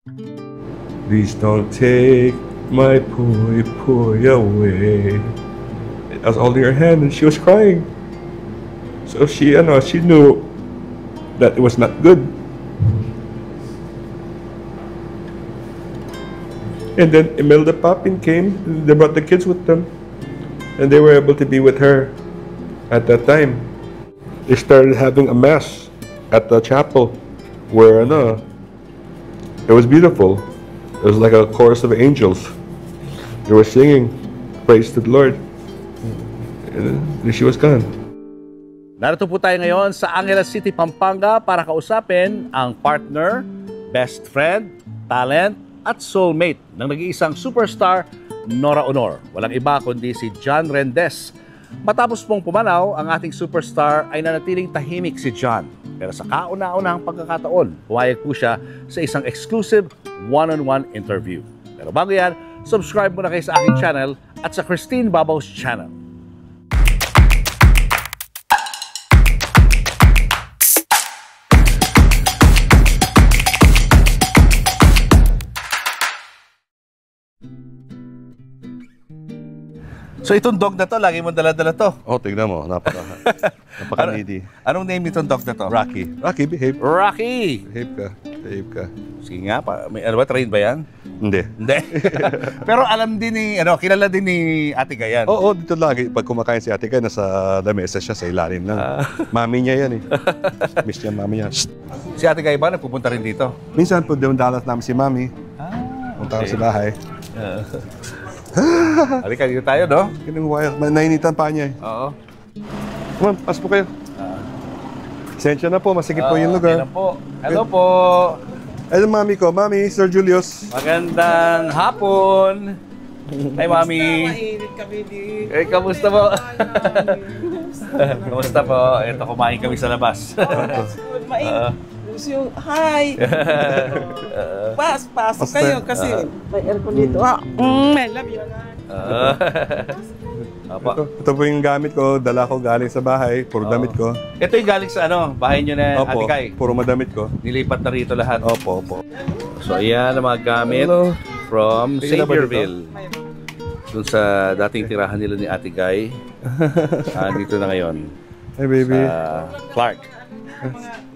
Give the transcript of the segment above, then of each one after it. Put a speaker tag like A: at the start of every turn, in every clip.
A: Please don't take my puy puy away. I was holding her hand and she was crying. So she knew that it was not good. And then Imelda Papin came, they brought the kids with them. And they were able to be with her at that time. They started having a mass at the chapel where it was beautiful. It was like a chorus of angels. They were singing praise to the Lord. And then she was gone.
B: Narito po tayo ngayon sa Angeles City, Pampanga para kausapin ang partner, best friend, talent at soulmate ng nag-iisang superstar, Nora Aunor. Walang iba kundi si John Rendez. Matapos pong pumanaw ang ating superstar ay nanatiling tahimik si John. Pero sa kauna-unahang pagkakataon, pumayag po siya sa isang exclusive one-on-one interview. Pero bago yan, subscribe muna kayo sa aking channel at sa Christine Babau's channel. So itong dog na to, lagi mo dala-dala to.
A: Oh, tignan mo. Napaka-needy.
B: Anong name nitong dog na to?
A: Rocky. Rocky, behave.
B: Rocky!
A: Behave ka. Behave ka.
B: Sige nga, ano ba, train ba yan?
A: Hindi.
B: Hindi. Pero alam din ni, kilala din ni Ate Gayan.
A: Oo, dito lagi. Pag kumakain si Ate Gay, nasa lamesa siya sa ilalim lang. Mami niya yan eh. Miss niya mami niya. Shh.
B: Si Ate Gay ba nagpupunta rin dito?
A: Minsan po doon dalat namin si mami. Punta kami sa bahay.
B: Halika dito tayo, no?
A: Kinuha, nainitan pa niya eh.
B: Oo.
A: Come on, pas po kayo. Sensya na po, masigit po yung lugar.
B: Po. Hello po.
A: Hello, mami ko. Mami, Sir Julius.
B: Magandang hapon. Hi, mami.
C: Mainit kami din.
B: Eh, kamusta po? Kamusta po? Ito, kumain kami sa labas.
C: Mainit. Hi! Pasok kayo kasi may aircon dito. I love you.
A: Ito po yung gamit ko. Dala ko galing sa bahay. Puro damit ko.
B: Ito yung galing sa bahay nyo na Ate Kay.
A: Puro madamit ko.
B: Nilipat na rito lahat.
A: Opo.
B: So, ayan ang mga gamit from Saviorville. Doon sa dating tirahan nila ni Ate Kay. Dito na ngayon.
A: Hey, baby.
B: Sa Clark.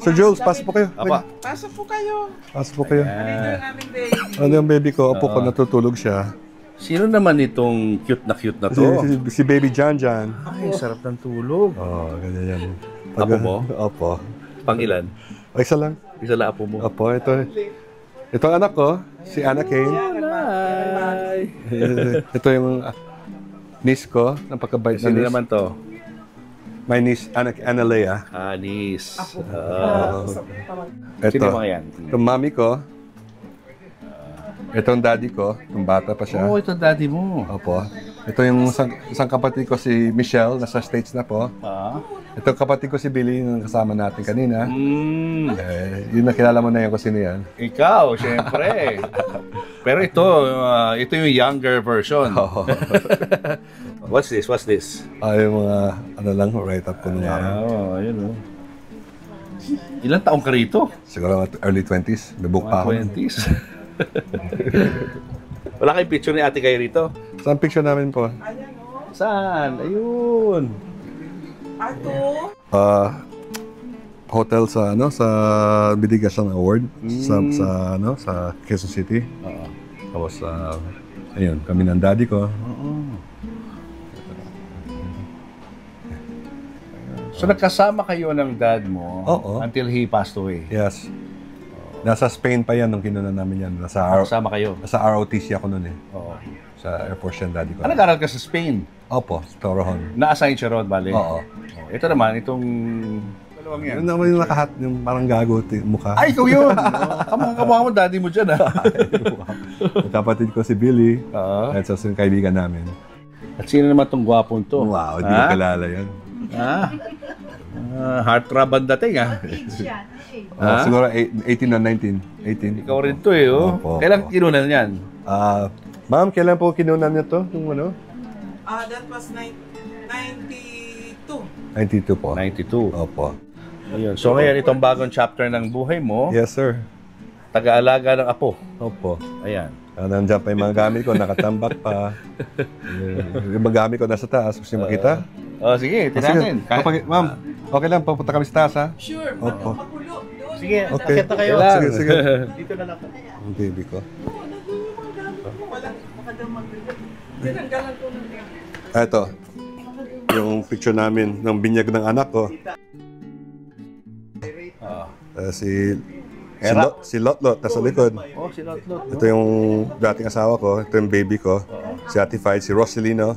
A: Sir Jules, pasok po kayo.
B: Apa.
C: Pasok po kayo.
A: Pasok po kayo.
C: Ito yung aming baby.
A: Ano yung baby ko? Opo ko, natutulog siya.
B: Sino naman itong cute na to?
A: Si Baby John John.
B: Ay, sarap ng tulog.
A: Ganyan yan.
B: Apo mo?
A: Opo.
B: Pang ilan?
A: Isa lang.
B: Isa lang apo mo.
A: Opo, ito. Ito ang anak ko, si Anna Kane.
B: Hi!
A: Ito yung niece ko, napakabait na
B: Sino
A: niece.
B: naman to?
A: My niece, Anna Lea.
B: Anis.
A: Ito.
B: Sino mga yan?
A: Itong mami ko. Itong daddy ko. Itong bata pa siya.
B: Oh, ito daddy mo.
A: Opo. Ito yung isang kapatid ko si Michelle, nasa States na po. Ito kapatid ko si Billy, yung kasama natin kanina. Yun nakilala mo na yun kung sino yan.
B: Ikaw, syempre. Pero ito yung younger version. What's this?
A: Yung mga, write-up ko nung araw.
B: Ayun Ilang taong ka rito?
A: Siguro early 20s. Bibuk pa ako.
B: 20s. Wala kayong picture ni Ate Kay rito?
A: Saan picture namin po?
B: Saan? Ayun.
C: Ato?
A: Hotel sa Bidigasan Award sa Quezon City. Tapos ayun, kami ng daddy ko.
B: So nagkasama kayo ng dad mo until he passed away?
A: Yes. Nasa Spain pa yan nung kinunan namin yan.
B: Kasama kayo?
A: Nasa ROTC ako nun eh. Sa Air Force yan, daddy ko.
B: Nag-aral ka sa Spain?
A: Opo, sa Torrejon.
B: Na-assign siya ron, bali?
A: Oo.
B: Ito naman, itong dalawang yan.
A: Yung naman yung nakahat, yung parang gago mukha.
B: Ay, ikaw yun! Kamukha mo, daddy mo dyan,
A: Kapatid ko si Billy. At sa kaibigan namin.
B: At sino naman itong gwapong to?
A: Wow, hindi ko kalala yan.
B: Heartthrob ang dating,
A: Siguro 18 or 19. 18.
B: Ikaw rin to eh,
A: Opo.
B: Kailan kinunan yan?
A: Ma'am, kailan po kinunan niyo to? Yung
C: That was 92.
A: 92 po.
B: 92.
A: Opo.
B: Ayun. So ngayon, itong bagong chapter ng buhay mo,
A: Yes, sir.
B: taga-alaga ng apo.
A: Opo.
B: Ayan.
A: Nandiyan pa yung mga gamit ko, nakatambak pa. Yung mga gamit ko nasa taas. Gusto niyo makita?
B: Sige,
A: Sige.
B: tinatin.
A: Ma'am, okay lang, papunta kami sa taas, ha?
C: Sure,
A: Opo.
C: magulo.
B: Sige,
A: Okay.
B: akit na kayo.
A: Sige, sige.
B: Dito na lang.
A: Ang baby ko.
C: Tinanggalan ko ng
A: Ito, yung picture namin ng binyag ng anak ko. Si Lotlot, nasa likod.
B: Oh, si Lotlot.
A: Ito yung dating asawa ko, ito yung baby ko. Si Ate Fight, si Roselino.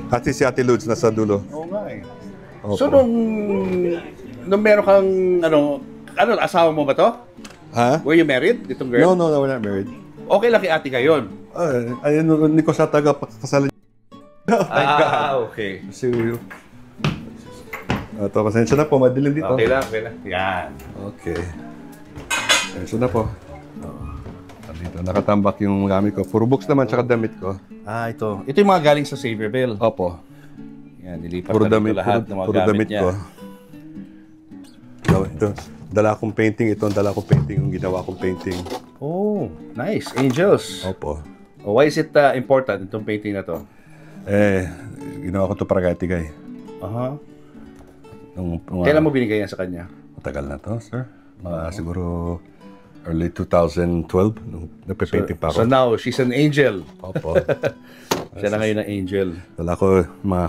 A: At si Ate Ludes nasa dulo.
B: Oo nga eh.
A: Opo.
B: So, nung meron kang, asawa mo ba to?
A: Ha?
B: Were you married, itong girl?
A: No, we're not married.
B: Okay lang kay ate ngayon.
A: Ayun, hindi ko sa taga pagkasalan.
B: Okay.
A: Si ito, pasensya na po, madilim dito.
B: Okay lang. Yan.
A: Okay. Pasensya na po. Dito, nakatambak yung gamit ko. Puro books naman, tsaka damit ko.
B: Ito. Ito yung mga galing sa Saviorville.
A: Opo.
B: Yan, nilipat
A: Puro
B: na
A: damit,
B: dito lahat ng mga
A: puro
B: gamit
A: damit
B: niya.
A: ko. Ito, dala akong painting. Ito ang dala akong painting, yung ginawa kong painting.
B: Oh, nice. Angels.
A: Opo.
B: Why is it important, itong painting na to?
A: Ginawa ko ito para kay Tigay.
B: Kailan mo binigay yan sa kanya?
A: Matagal na to, sir. Siguro early 2012, nung nagpe-painting pa ako.
B: So now, she's an angel.
A: Opo.
B: Siya na ngayon ang angel.
A: Dala ko mga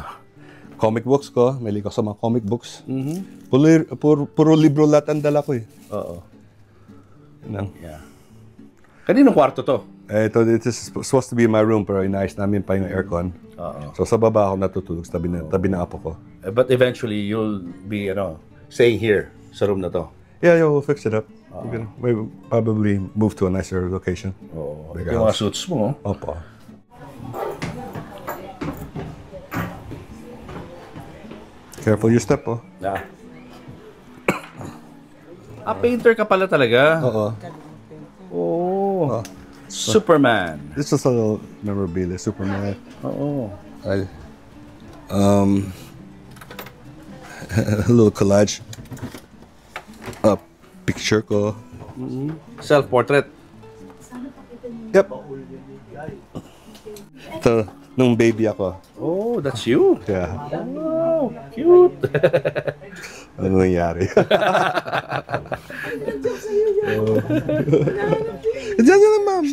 A: comic books ko. Mahilig ako sa mga comic books. Puro libro lahat ang dala ko eh.
B: Oo.
A: Yan.
B: Yeah. Kaninong kwarto to?
A: This is supposed to be my room pero inayos namin pa yung aircon. So sa baba ako natutulog sa tabi na apo ko.
B: But eventually, you'll be, staying here sa room na to.
A: Yeah, we'll fix it up. We'll probably move to a nicer location.
B: Oo.
A: Bigger
B: Yung mga
A: house.
B: suits mo.
A: Opo. Careful your step, oh.
B: Yeah. Painter ka pala talaga.
A: Oo.
B: Oh. Superman.
A: This is a little memorabilia, Superman.
B: Oo.
A: A little collage. Picture ko.
B: Self-portrait.
A: Yep. Ito, nung baby ako.
B: Oh, that's you.
A: Yeah.
B: Oh, cute.
A: Ano nangyari?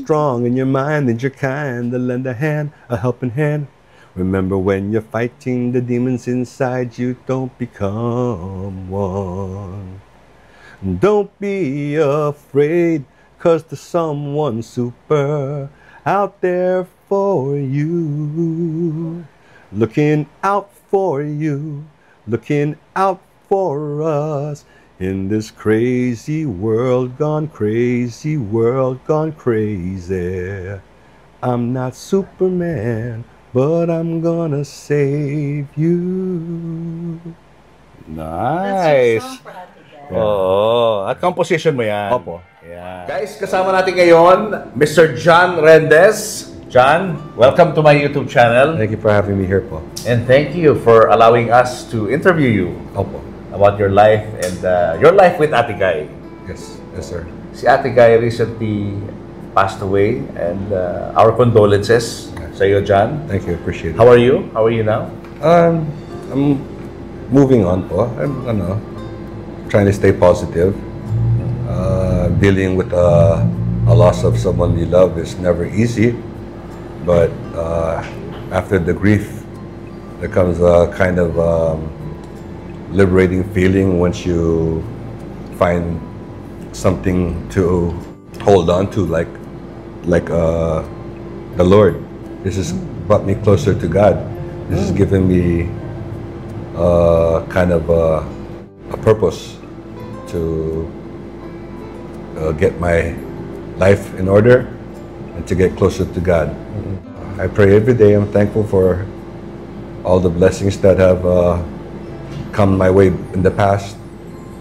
A: Strong in your mind and your kind to lend a hand, a helping hand. Remember when you're fighting the demons inside you, don't become one. Don't be afraid, 'cause there's someone super out there for you. Looking out for you, looking out for us. In this crazy world gone crazy, world gone crazy. I'm not Superman, but I'm gonna save you.
B: Nice. Oo. At composition mo yan.
A: Opo.
B: Yeah. Guys, kasama natin ngayon, Mr. John Rendez. John, welcome to my YouTube channel.
A: Thank you for having me here po.
B: And thank you for allowing us to interview you
A: Opo.
B: about your life and your life with Ate Guy.
A: Yes, yes sir.
B: Si Ate Guy recently passed away and our condolences sa iyo, John.
A: Thank you, appreciate it.
B: How are you? How are you now?
A: I'm moving on po. I'm trying to stay positive. Dealing with a loss of someone you love is never easy, but after the grief, there comes a kind of liberating feeling once you find something to hold on to, like the Lord. This has brought me closer to God. This has given me kind of a purpose to get my life in order and to get closer to God. I pray every day. I'm thankful for all the blessings that have come my way in the past,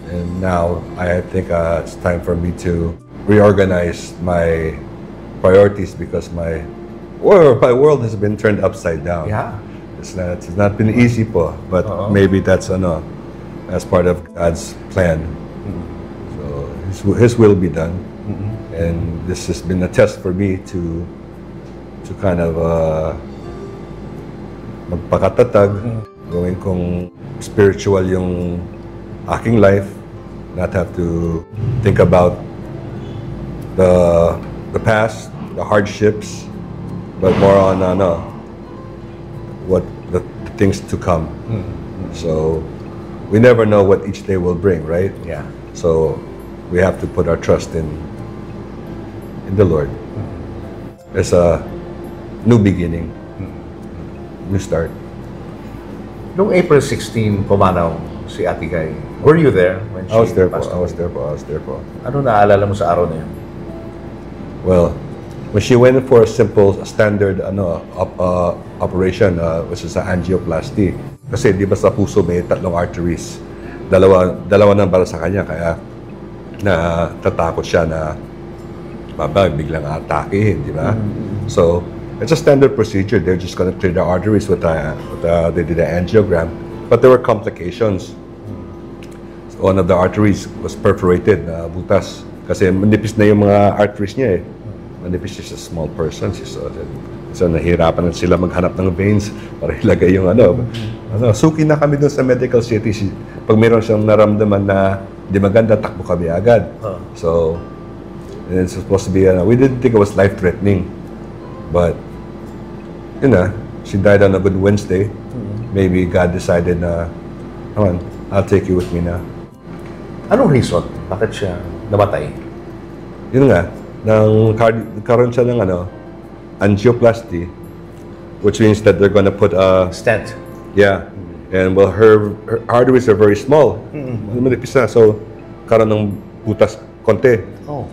A: and now I think it's time for me to reorganize my priorities because my world has been turned upside down.
B: Yeah.
A: It's not been easy po, but maybe that's part of God's plan. So His will be done. And this has been a test for me to kind of magpakatatag, gawin kong spiritual yung aking life, not have to think about the past, the hardships, but more on what the things to come. So we never know what each day will bring, right?
B: Yeah.
A: So we have to put our trust in the Lord. It's a new beginning, new start.
B: Noong April 16, pumanaw si Ate Guy. Were you there when she
A: I was there po.
B: passed
A: I was there po. I was there po.
B: Ano naaalala mo sa araw na yun?
A: Well, when she went for a simple standard operation, which is an angioplasty, kasi di ba sa puso may tatlong arteries, dalawa nang para sa kanya, kaya natatakot siya na biglang atakehin, di ba? So it's a standard procedure. They're just going to clear the arteries they did an angiogram, but there were complications. So one of the arteries was perforated, butas, kasi manipis na yung mga arteries niya eh. Manipis, she's a small person. So nahirapan na sila maghanap ng veins para ilagay yung suki na kami doon sa medical city. Pag mayroon siyang naramdaman na di maganda, takbo kami agad. So and it's supposed to be, we didn't think it was life-threatening. But, she died on a good Wednesday. Maybe God decided na, come on, I'll take you with me na.
B: Anong reason? Bakit siya namatay?
A: Yun nga, karoon siya ng angioplasty, which means that they're gonna put a
B: Stent.
A: yeah, and well, her arteries are very small. Manipis na, so karoon ng butas konti.
B: Oh.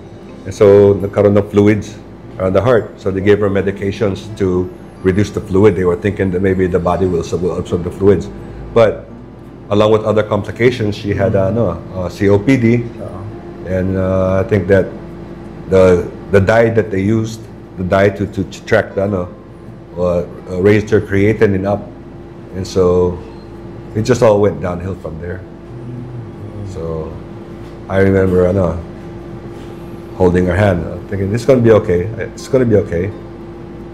A: And so nagkaroon ng fluids around the heart. So they gave her medications to reduce the fluid. They were thinking that maybe the body will absorb the fluids, but along with other complications, she had COPD, and I think that the dye that they used, the dye to track raised her creatinine up, and so it just all went downhill from there. So I remember holding her hand, thinking it's gonna be okay. It's gonna be okay.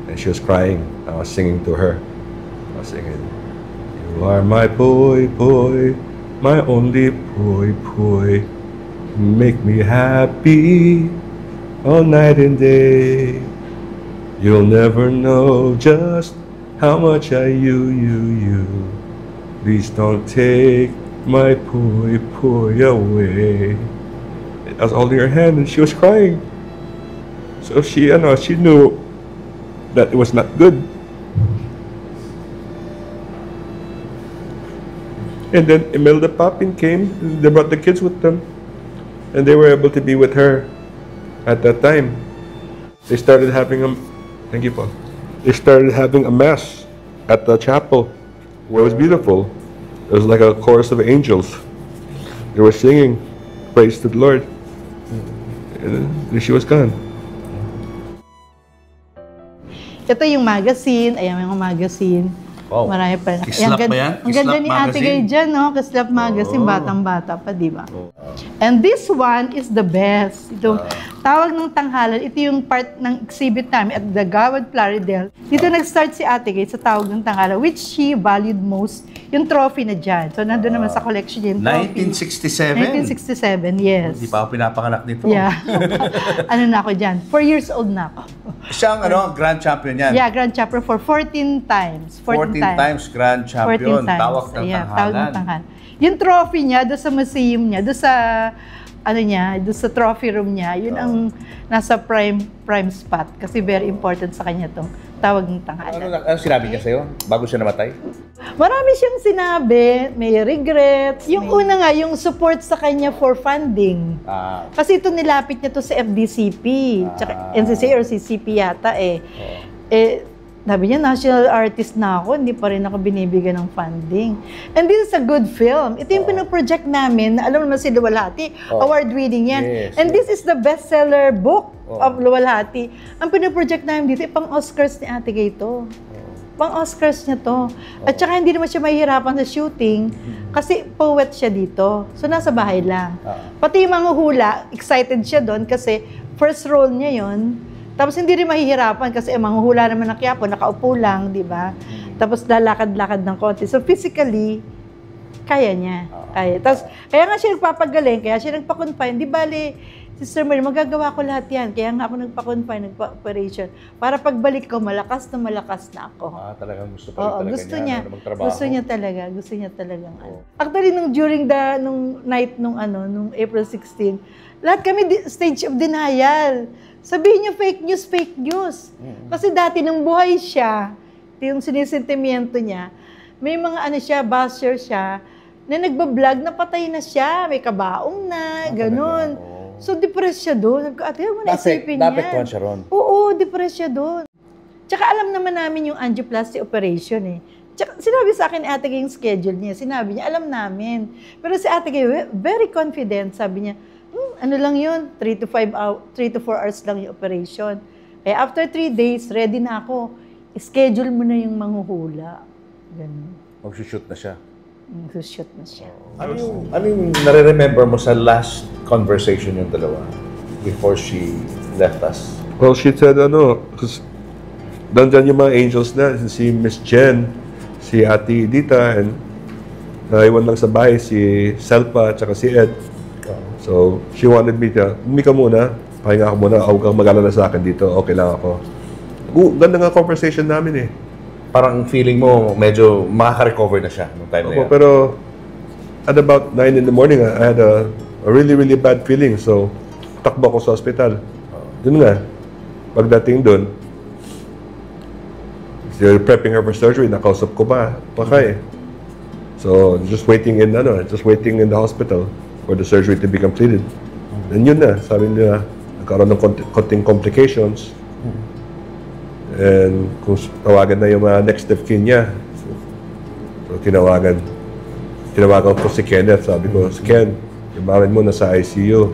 A: And she was crying. I was singing to her. I was singing, "You are my boy, boy, my only boy, boy. Make me happy all night and day. You'll never know just how much I you. Please don't take my boy, boy away." I was holding her hand and she was crying. So she knew that it was not good. And then Imelda Papin came. They brought the kids with them, and they were able to be with her at that time. They started having thank you, Paul. They started having a mass at the chapel, where it was beautiful. It was like a chorus of angels. They were singing praise to the Lord. And then she was gone.
D: Ito yung magazine. Ayan yung magazine.
B: Wow.
D: Marami pa.
B: Kislap ba yan?
D: Ang ganda
B: Kislap
D: ni Ate Gay
B: magazine?
D: dyan, no? Kislap magazine, batang-bata pa, di ba? And this one is the best. Ito, tawag ng tanghalan. Ito yung part ng exhibit namin at the Gawad Plaridel. Dito nag-start si Ate Gay sa tawag ng tanghalan, which she valued most, yung trophy na dyan. So, nandun naman sa collection niya yung trophy.
B: 1967?
D: 1967, yes.
B: Hindi pa ako pinapanganak nito.
D: Yeah. Ano na ako dyan? 4 years old na ako.
B: Siyang grand champion yan.
D: Yeah, grand champion for 14 times.
B: 14 times grand champion.
D: 14 times.
B: Tawag ng
D: Tawag ng tanghalan. Yung trophy niya, doon sa museum niya, doon sa, doon sa trophy room niya, yun ang nasa prime spot. Kasi very important sa kanya itong tawag ng tanghalan.
B: Ano sinabi niya sa'yo bago siya namatay?
D: Marami siyang sinabi, may regrets. Yung una nga, yung support sa kanya for funding. Kasi ito nilapit niya to sa FDCP, tsaka NCC or CCP yata eh. Sabi niya, national artist na ako, hindi pa rin ako binibigyan ng funding. And this is a good film. Ito yung pinoproject namin, na alam naman si Luwalhati, award-winning yan.
B: Yes,
D: and this is the bestseller book of Luwalhati. Ang pinoproject namin dito, pang-Oscars ni Ate Gay to. Pang-Oscars niya to. At saka hindi naman siya mahihirapan sa shooting Kasi poet siya dito. So, nasa bahay lang. Pati yung mga hula, excited siya doon kasi first role niya yon. Tapos hindi rin mahihirapan kasi ang mga hula naman ng Quiapo, nakaupo lang, di ba? Tapos lalakad-lakad ng konti. So, physically, kaya niya. Kaya. Tapos, kaya nga siya nagpapagaling, kaya siya nagpa-confine. Di bali, Sister Mary, magagawa ko lahat yan. Kaya nga ako nagpa-confine, nagpa-operation. Para pagbalik ko, malakas na ako.
B: Talagang gusto pa rin talaga
D: gusto
B: niya
D: niya.
B: na magtrabaho.
D: Gusto niya talaga. Gusto niya talagang ano. Actually, during nung night nung April 16, lahat kami stage of denial. Sabihin niyo fake news. Kasi dati nung buhay siya, yung sinisentimiento niya, may mga basher siya, na nagbablog na patay na siya, may kabaong na, ganun. So, depressed siya doon. Sabi ko, ate, huwag mo na isipin yan.
B: Napektuhan siya ron.
D: Oo, depressed siya doon. Tsaka alam naman namin yung angioplasty operation eh. Tsaka sinabi sa akin Ate Gay yung schedule niya. Sinabi niya, alam namin. Pero si Ate Gay, very confident. Sabi niya, ano lang yun, 3 to 4 hours lang yung operation. Kaya after 3 days, ready na ako. Schedule mo na yung manghuhula. Ganun.
B: Mag-shoot na siya.
D: Mag-shoot na siya.
B: Ano yung nare-remember mo sa last conversation yung dalawa before she left us?
A: Well, she said, because nandyan yung mga angels na, si Miss Jen, si Ate Dita, and naiwan lang sa bahay si Selpa at saka si Ed. So, she wanted me to, ka muna, pahinga ako muna, huwag kang mag-alala sa akin dito, okay lang ako. Ganda nga conversation namin eh.
B: Parang feeling mo medyo makaka-recover na siya nung time na yan.
A: Pero at about 9 in the morning, I had a really, really bad feeling. So, takbo ako sa hospital. Doon nga, pagdating doon, they're prepping her for surgery, nakausap ko pa eh. So, just waiting in the hospital for the surgery to be completed. And yun na, sabi nila, nagkaroon ng konting complications. And kung tawagan na yung mga next of kin niya, so tinawagan ko si Kenneth. Sabi ko, si Ken, ibarin mo na sa ICU.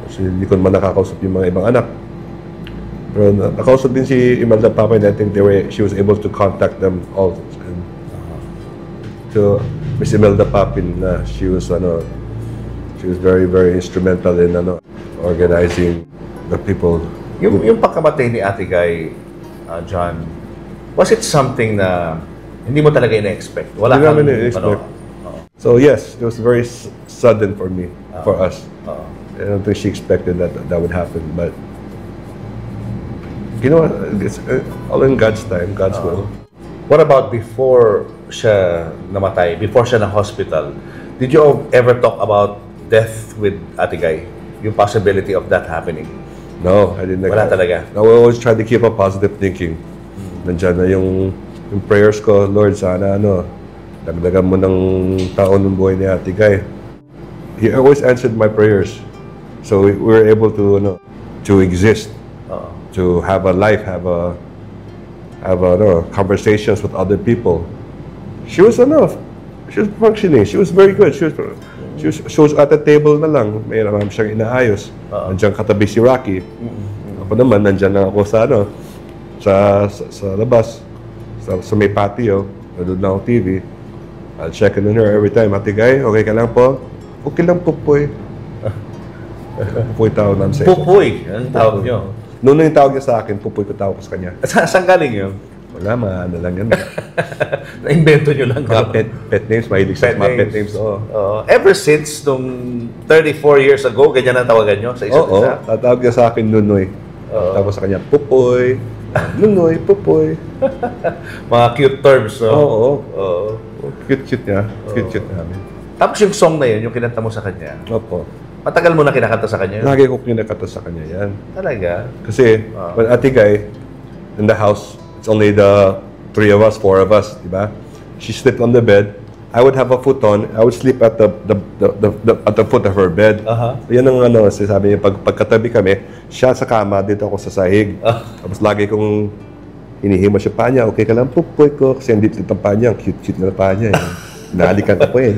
A: Kasi hindi ko naman nakakausap yung mga ibang anak. Pero nakausap din si Imelda Papa, and I think she was able to contact them all. And to Miss Imelda Papin, she was very, very instrumental in organizing the people.
B: Yung pagkamatay ni Ate Gay, John, was it something na hindi mo talaga ina-expect? Wala kang
A: ina-expect. So yes, it was very sudden for me, for us. I don't think she expected that would happen, but you know, it's all in God's time, God's will.
B: What about before siya namatay, before siya na-hospital? Did you ever talk about death with Ate Gay? Yung possibility of that happening?
A: No, I didn't.
B: Wala talaga?
A: No, I always try to keep a positive thinking. Nandiyan na yung prayers ko, Lord, sana dagdagan mo ng taon ng buhay ni Ate Gay. He always answered my prayers. So we were able to exist, to have a life, have conversations with other people. She was functioning. She was very good. She was at the table na lang. May naman siyang inaayos. Nandiyan katabi si Rocky. Ako naman, nandiyan lang ako sa labas. Sa may patio. Nandun na akong TV. I'll check in on her every time. Ate Gay, okay ka lang po? Okay lang, Pupoy. Pupoy tawag namin sa isa.
B: Pupoy? Anong tawag niyo?
A: Noon yung tawag niya sa akin, Pupoy ko tawag ko sa kanya.
B: Saan galing yun?
A: Wala, lang yan.
B: Na-invento nyo lang.
A: Pet names, mahilig sa mga pet names.
B: Ever since nung 34 years ago, ganyan ang tawagan nyo sa isa't isa? Oo,
A: tatawag niya sa akin, Nunoy. Tapos sa kanya, Pupoy. Nunoy, Pupoy.
B: Mga cute terms, no?
A: Oo. Cute niya. Cute namin.
B: Tapos yung song na yun, yung kinanta mo sa kanya?
A: Opo.
B: Matagal mo na kinakanta sa kanya?
A: Lagi ko kinakanta sa kanya yan.
B: Talaga?
A: Kasi, when Ate Gay, in the house, it's only the 3 of us, 4 of us, di ba? She slept on the bed. I would have a futon. I would sleep at the foot of her bed. Yan ang sabi niya, pagkatabi kami, siya sa kama, dito ako sa sahig. Tapos lagi kong hinihima siya pa niya, okay ka lang, Pupoy ko. Kasi hindi dito pa niya, cute na pa niya. Nahalikan ko eh.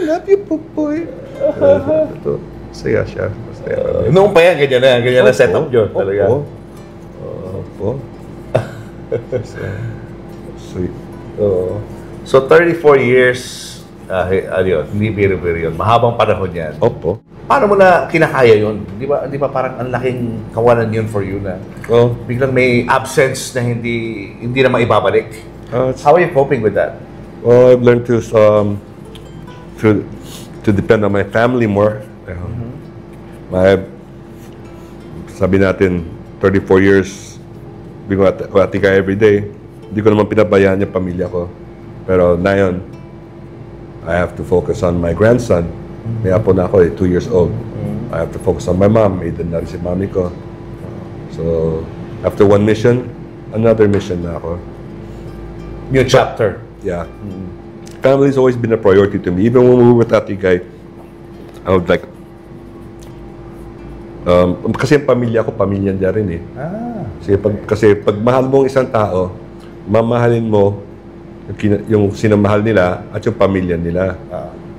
A: Love you, Pupoy. Ito, saya siya.
B: Noong pa yan, ganyan na setup yun talaga.
A: Opo. Sweet.
B: So 34 years, ano yun, hindi biro-biro yun. Mahabang panahon yan.
A: Opo.
B: Paano mo na kinakaya yun? Di ba parang ang laking kawalan yun for you na
A: Well,
B: biglang may absence na hindi na maibabalik?
A: uh,
B: How are you coping with that?
A: well, I've learned to depend on my family more. Sabi natin, 34 years, being with Ate Guy every day, hindi ko naman pinabayaan yung pamilya ko. Pero na yun, I have to focus on my grandson. May apo na ako 2 years old. I have to focus on my mom. Aiden na rin si mami ko. So, after one mission, another mission na ako.
B: New chapter.
A: Yeah. Family's always been a priority to me. Even when we were with Ate Guy, I would like, kasi yung pamilya ko, pamilya niya rin eh. Kasi pag mahal mo ang isang tao, mamahalin mo yung sinamahal nila at yung pamilya nila.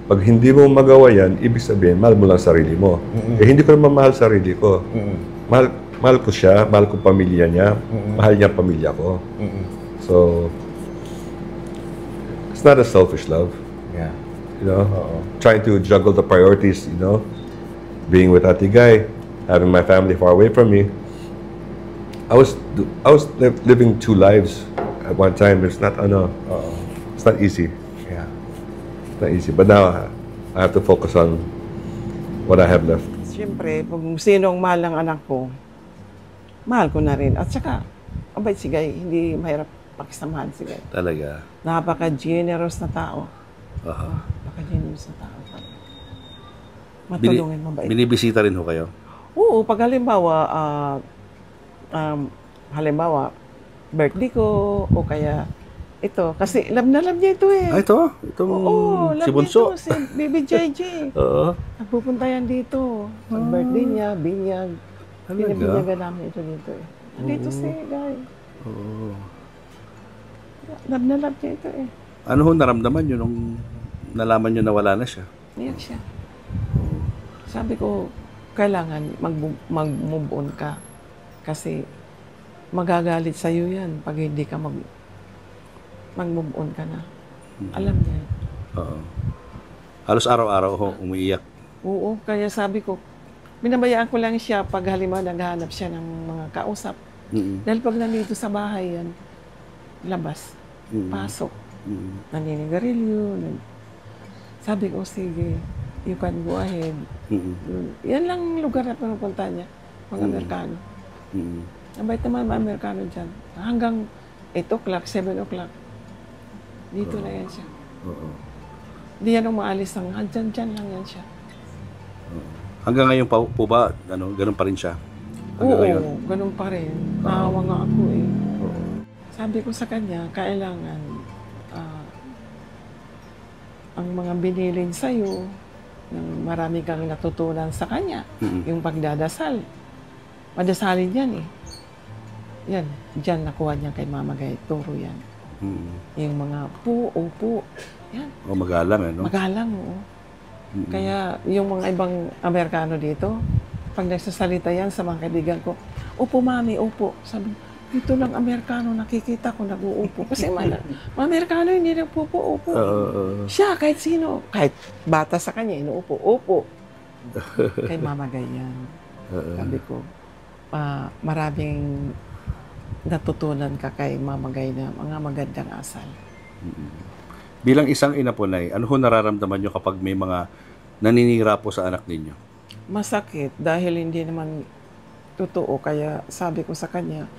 A: Pag hindi mo magawa yan, ibig sabihin, mahal mo lang sarili mo. Eh, hindi ko naman mahal sarili ko. Mahal ko siya, mahal ko pamilya niya, mahal niya pamilya ko. So, it's not a selfish love.
B: Yeah.
A: You know, trying to juggle the priorities, you know, being with Ate Guy, having my family far away from me. I was living two lives at one time. It's not, it's not easy.
B: Yeah.
A: It's not easy. But now I have to focus on what I have left.
C: Siyempre, kung sino ang mahal ng anak ko, mahal ko na rin. At saka, abay si Guy, hindi mahirap pakisamahan si Guy.
B: Talaga.
C: Napaka-generous na tao. Napaka-generous na tao. Matulungin, mabait.
B: Binibisita rin ho kayo?
C: Oo, pag halimbawa, birthday ko, o kaya ito. Kasi love na love niya ito eh.
B: Ito? Itong
C: Oo, love
B: si Bunso?
C: Ito, si Baby JJ.
B: Oo.
C: Nagpupunta yan dito. Pag birthday niya, binyag. Binibinyagan namin ito dito eh. Nandito si Guy.
B: Oo.
C: Love na love niya ito eh.
B: Ano ho naramdaman nyo nung nalaman nyo na wala na siya?
C: Niyak siya. Sabi ko, kailangan mag-move on ka. Kasi magagalit sa'yo yan pag hindi ka mag-move on ka na. Alam niya.
B: Oo. Halos araw-araw ho umiiyak.
C: Oo, kaya sabi ko, binabayaan ko lang siya pag halimbawa naghahanap siya ng mga kausap. Dahil pag nandito sa bahay yan, labas, pasok, naninigarilyo. Sabi ko, sige, you can go ahead. Yan lang lugar na pinupunta niya, mga Amerikano. Nabait naman mga Amerikano dyan. Hanggang 8 o'clock, 7 o'clock, dito na yan siya. Hindi yan umaalis ng dyan lang yan siya.
B: Hanggang ngayon po ba, ganun pa rin siya? Hanggang
C: Oo,
B: ngayon?
C: ganun pa rin. Naawa nga ako eh. Sabi ko sa kanya, kailangan ang mga binilin sa'yo, ng marami kang natutunan sa kanya, yung pagdadasal. Madasalin yan eh. Yan, dyan nakuha niya kay Mama Guy, turo yan. Yung mga upo, yan.
B: O magalang, ano?
C: Magalang, oo. Kaya yung mga ibang Amerikano dito, pag nagsasalita yan sa mga kaibigan ko, upo mami, upo. Sabi, dito lang Amerikano nakikita ko nag-uupo. Kasi mga Amerikano hindi nagpupo-upo. Siya, kahit sino, kahit bata sa kanya, inuupo, upo. Kay Mama Guy yan. Sabi ko, maraming natutunan ka kay Mama Guy na mga magandang asal.
B: Bilang isang ina po, Nay, ano ho nararamdaman nyo kapag may mga naninira po sa anak ninyo?
C: Masakit dahil hindi naman totoo. Kaya sabi ko sa kanya,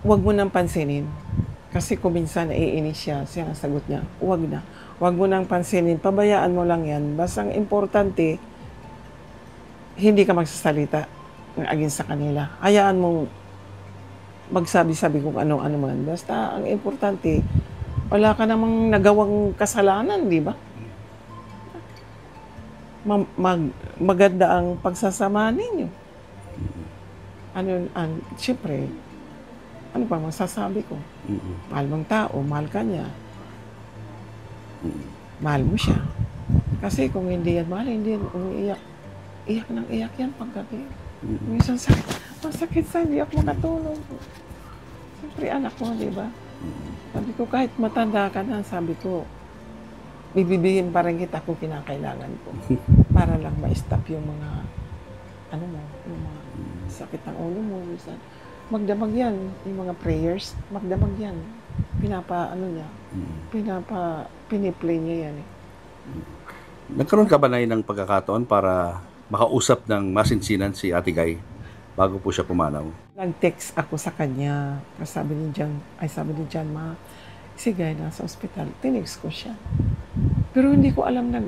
C: huwag mo nang pansinin. Kasi kung minsan naiinis siya, siya ang sagot niya, huwag na. Huwag mo nang pansinin, pabayaan mo lang yan. Basta ang importante, hindi ka magsasalita ng against sa kanila. Hayaan mong magsabi-sabi kung ano-ano man. Basta ang importante, wala ka namang nagawang kasalanan, di ba? Maganda ang pagsasama ninyo. Siyempre, ano pa masasabi ko? Mahal mong tao, mahal ka niya. Mahal mo siya. Kasi kung hindi yan mahal, hindi yan umiiyak. Iyak ng iyak yan paggabi. Minsan masakit sa hindi ako makatulog. Siyempre anak mo, di ba? Sabi ko, kahit matanda ka na, sabi ko, bibigyan pa rin kita kung kinakailangan ko. Para lang ma-stop yung mga, ano mo, yung mga sakit ng ulo mo. Magdamag yan, yung mga prayers, magdamag yan. Piniplay niya yan eh.
B: Nagkaroon ka ba na ng pagkakataon para makausap ng masinsinan si Ate Guy bago po siya pumanaw?
C: Nag-text ako sa kanya. Sabi ni John, ma, si Guy nasa ospital. Tinext ko siya. Pero hindi ko alam na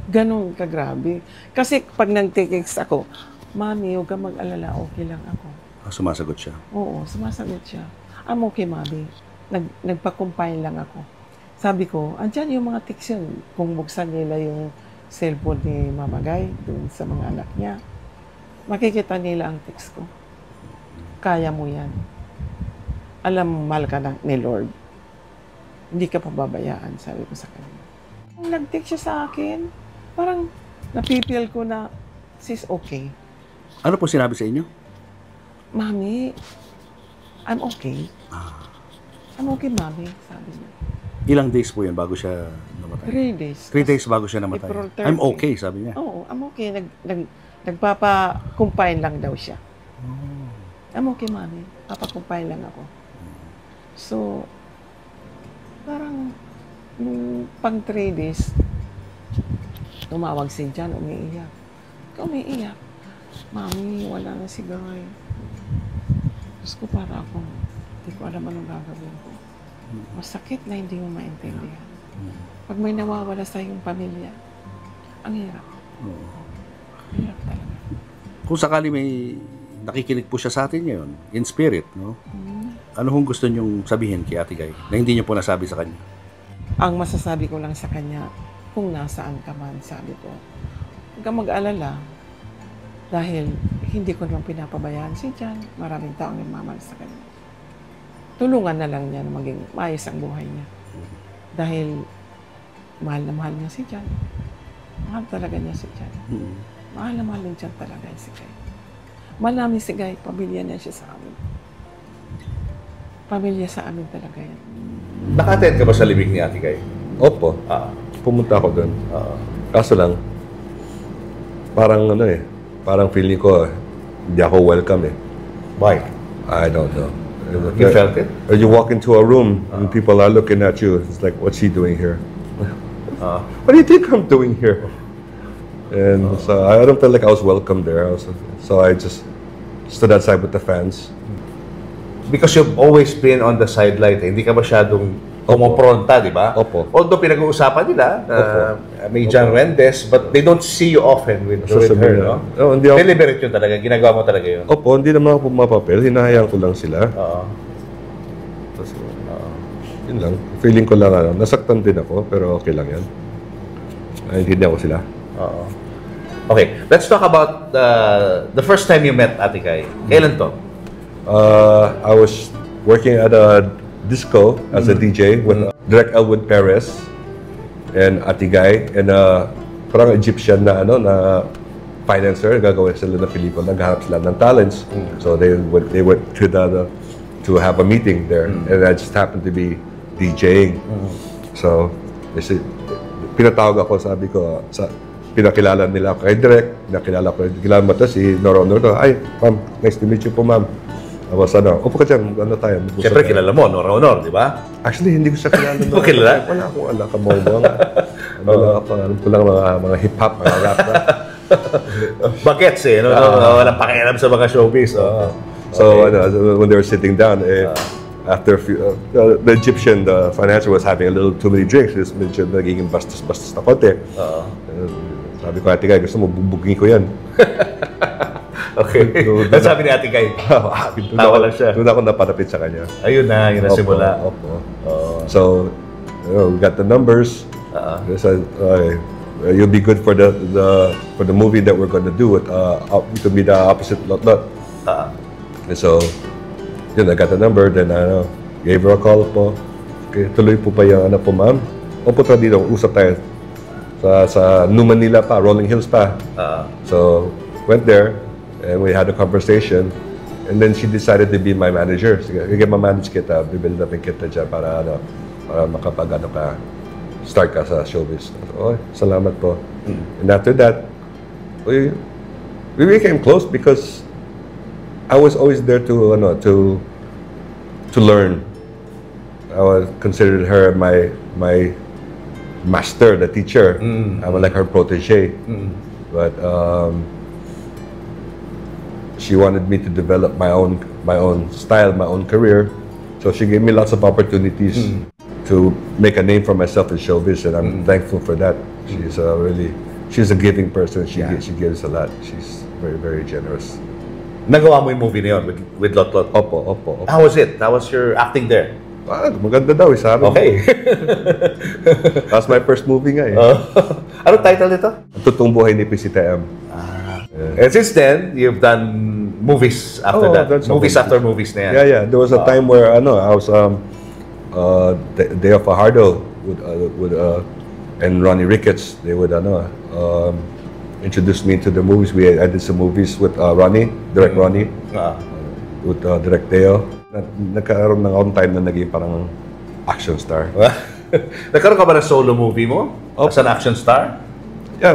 C: ganun kagrabe. Kasi pag nag-text ako, Mami, huwag ka mag-alala, okay lang ako.
B: Sumasagot siya?
C: Oo, sumasagot siya. I'm okay, Mami. Nagpa-compile lang ako. Sabi ko, andyan yung mga text yun. Kung buksan nila yung cellphone ni Mama Guy, dun sa mga anak niya, makikita nila ang text ko. Kaya mo yan. Alam mo, mahal ka ni Lord. Hindi ka pababayaan, sabi ko sa kanya. Nung nag-text siya sa akin, parang napipil ko na, sis, okay.
B: Ano po sinabi sa inyo?
C: Mami, I'm okay. I'm okay, Mami, sabi niya.
B: Ilang days po yan bago siya namatay?
C: 3 days.
B: 3 days bago siya namatay.
C: April 30.
B: I'm okay, sabi niya.
C: Oo, I'm okay. Nagpapa-compile lang daw siya. I'm okay, Mami. Papa-compile lang ako. So, parang nung pang 3 days, tumawag si John, umiiyak. Umiiyak. Mami, wala na si Guy. Diyos ko, para ako, hindi ko alam anong gagawin ko. Masakit na hindi mo maintindihan. Pag may nawawala sa iyong pamilya, ang hirap. Hirap talaga.
B: Kung sakali may nakikinig po siya sa atin ngayon, in spirit, no? Ano hong gusto niyong sabihin kay Ate Guy na hindi niyo po nasabi sa kanya?
C: Ang masasabi ko lang sa kanya, kung nasaan ka man, sabi ko, huwag kang mag-alala dahil hindi ko naman pinapabayaan si John. Maraming taong nagmamahal sa kanya. Tulungan na lang niya na maging maayos ang buhay niya. Dahil mahal na mahal niya si John. Mahal talaga niya si John. Mahal na mahal din John talaga si Guy. Mahal namin si Guy, pamilya niya siya sa amin. Pamilya sa amin talaga yan.
B: Naka-attend ka ba sa libing ni Ate Guy?
A: Opo. Pumunta ako doon. Kaso lang, parang parang feeling ko, hindi ako welcome eh.
B: Why?
A: I don't know.
B: You felt it?
A: Or you walk into a room and people are looking at you. It's like, what's he doing here? What do you think I'm doing here? And so I don't feel like I was welcome there. So I just stood outside with the fans.
B: Because you've always been on the sideline, hindi ka masyadong pumopronta, di ba?
A: Opo.
B: Although pinag-uusapan nila, may John Rendes, but they don't see you often with her, no?
A: Oh, hindi ako.
B: Deliberate yun talaga, ginagawa mo talaga yun.
A: Opo, hindi naman ako pumapapel. Hinahayaan ko lang sila. Tapos, yun lang. Feeling ko lang, nasaktan din ako, pero okay lang yan. Naintindihan ko sila.
B: Okay, let's talk about the first time you met Ate Guy. Kailan to?
A: I was working at a disco as a DJ with Direk Elwood Perez and Ate Guy and parang Egyptian na na financer, gagawin sila ng pelikula, naghahanap sila ng talents. So they went to have a meeting there and I just happened to be DJing. So they said, pinatawag ako, sabi ko, pinakilala nila ako kay Direk, kilala mo to si Nora Honor to. Ay, ma'am, nice to meet you po, ma'am. Tapos upo ka dyan, tayo.
B: Siyempre kilala mo, Nora Honor, di ba?
A: Actually, hindi ko siya kilala.
B: Hindi mo kilala?
A: Wala akong alam ka mo. Alam ko lang mga hip-hop, mga rap na.
B: Bagets eh, walang pakialam sa mga showbiz.
A: So, when they were sitting down, after a few, the Egyptian, the financier was having a little too many drinks. Medyo nagiging bastos-bastos na konti. Sabi ko, Ate Guy, gusto mo, bubugin ko yan.
B: Okay. Ano sabi ni Ate Guy? Tawa lang siya.
A: Doon ako napanapit sa kanya.
B: Ayun na, yun na simula.
A: Opo. So, we got the numbers. They said, you'll be good for the movie that we're going to do. You could be the opposite lot. And so, yun, I got the number. Then, gave her a call po. Okay, tuloy po pa yung po, ma'am. Opo, dito, usap tayo. Sa New Manila pa, Rolling Hills pa. So, went there. And we had a conversation, And then she decided to be my manager. Sige, ma-manage kita, bibuild upin kita dyan para makapag ka, start ka sa showbiz. Oh, salamat po. And after that, we became close because I was always there to learn. I was considered her my master, the teacher. I was like her protege. But she wanted me to develop my own style, my own career. So she gave me lots of opportunities to make a name for myself in showbiz, and I'm thankful for that. She's a giving person. She gives a lot. She's very, very generous.
B: Nagawa mo yung movie na yun with Lot Lot?
A: Opo.
B: How was it? How was your acting there?
A: Maganda daw, sabi.
B: Okay.
A: That's my first movie nga eh.
B: Anong title nito?
A: Ang Totoong Buhay ni Pisita M.
B: And since then, you've done movies after that. Movies after movies na yan.
A: Yeah. There was a time where I was Day of Fajardo and Ronnie Ricketts. They would introduce me to the movies. I did some movies with Ronnie, Direct Ronnie, with Direct Deo. Nagkaroon ng akong time na naging parang action star.
B: Nagkaroon ka ba ng solo movie mo? As an action star?
A: Yeah,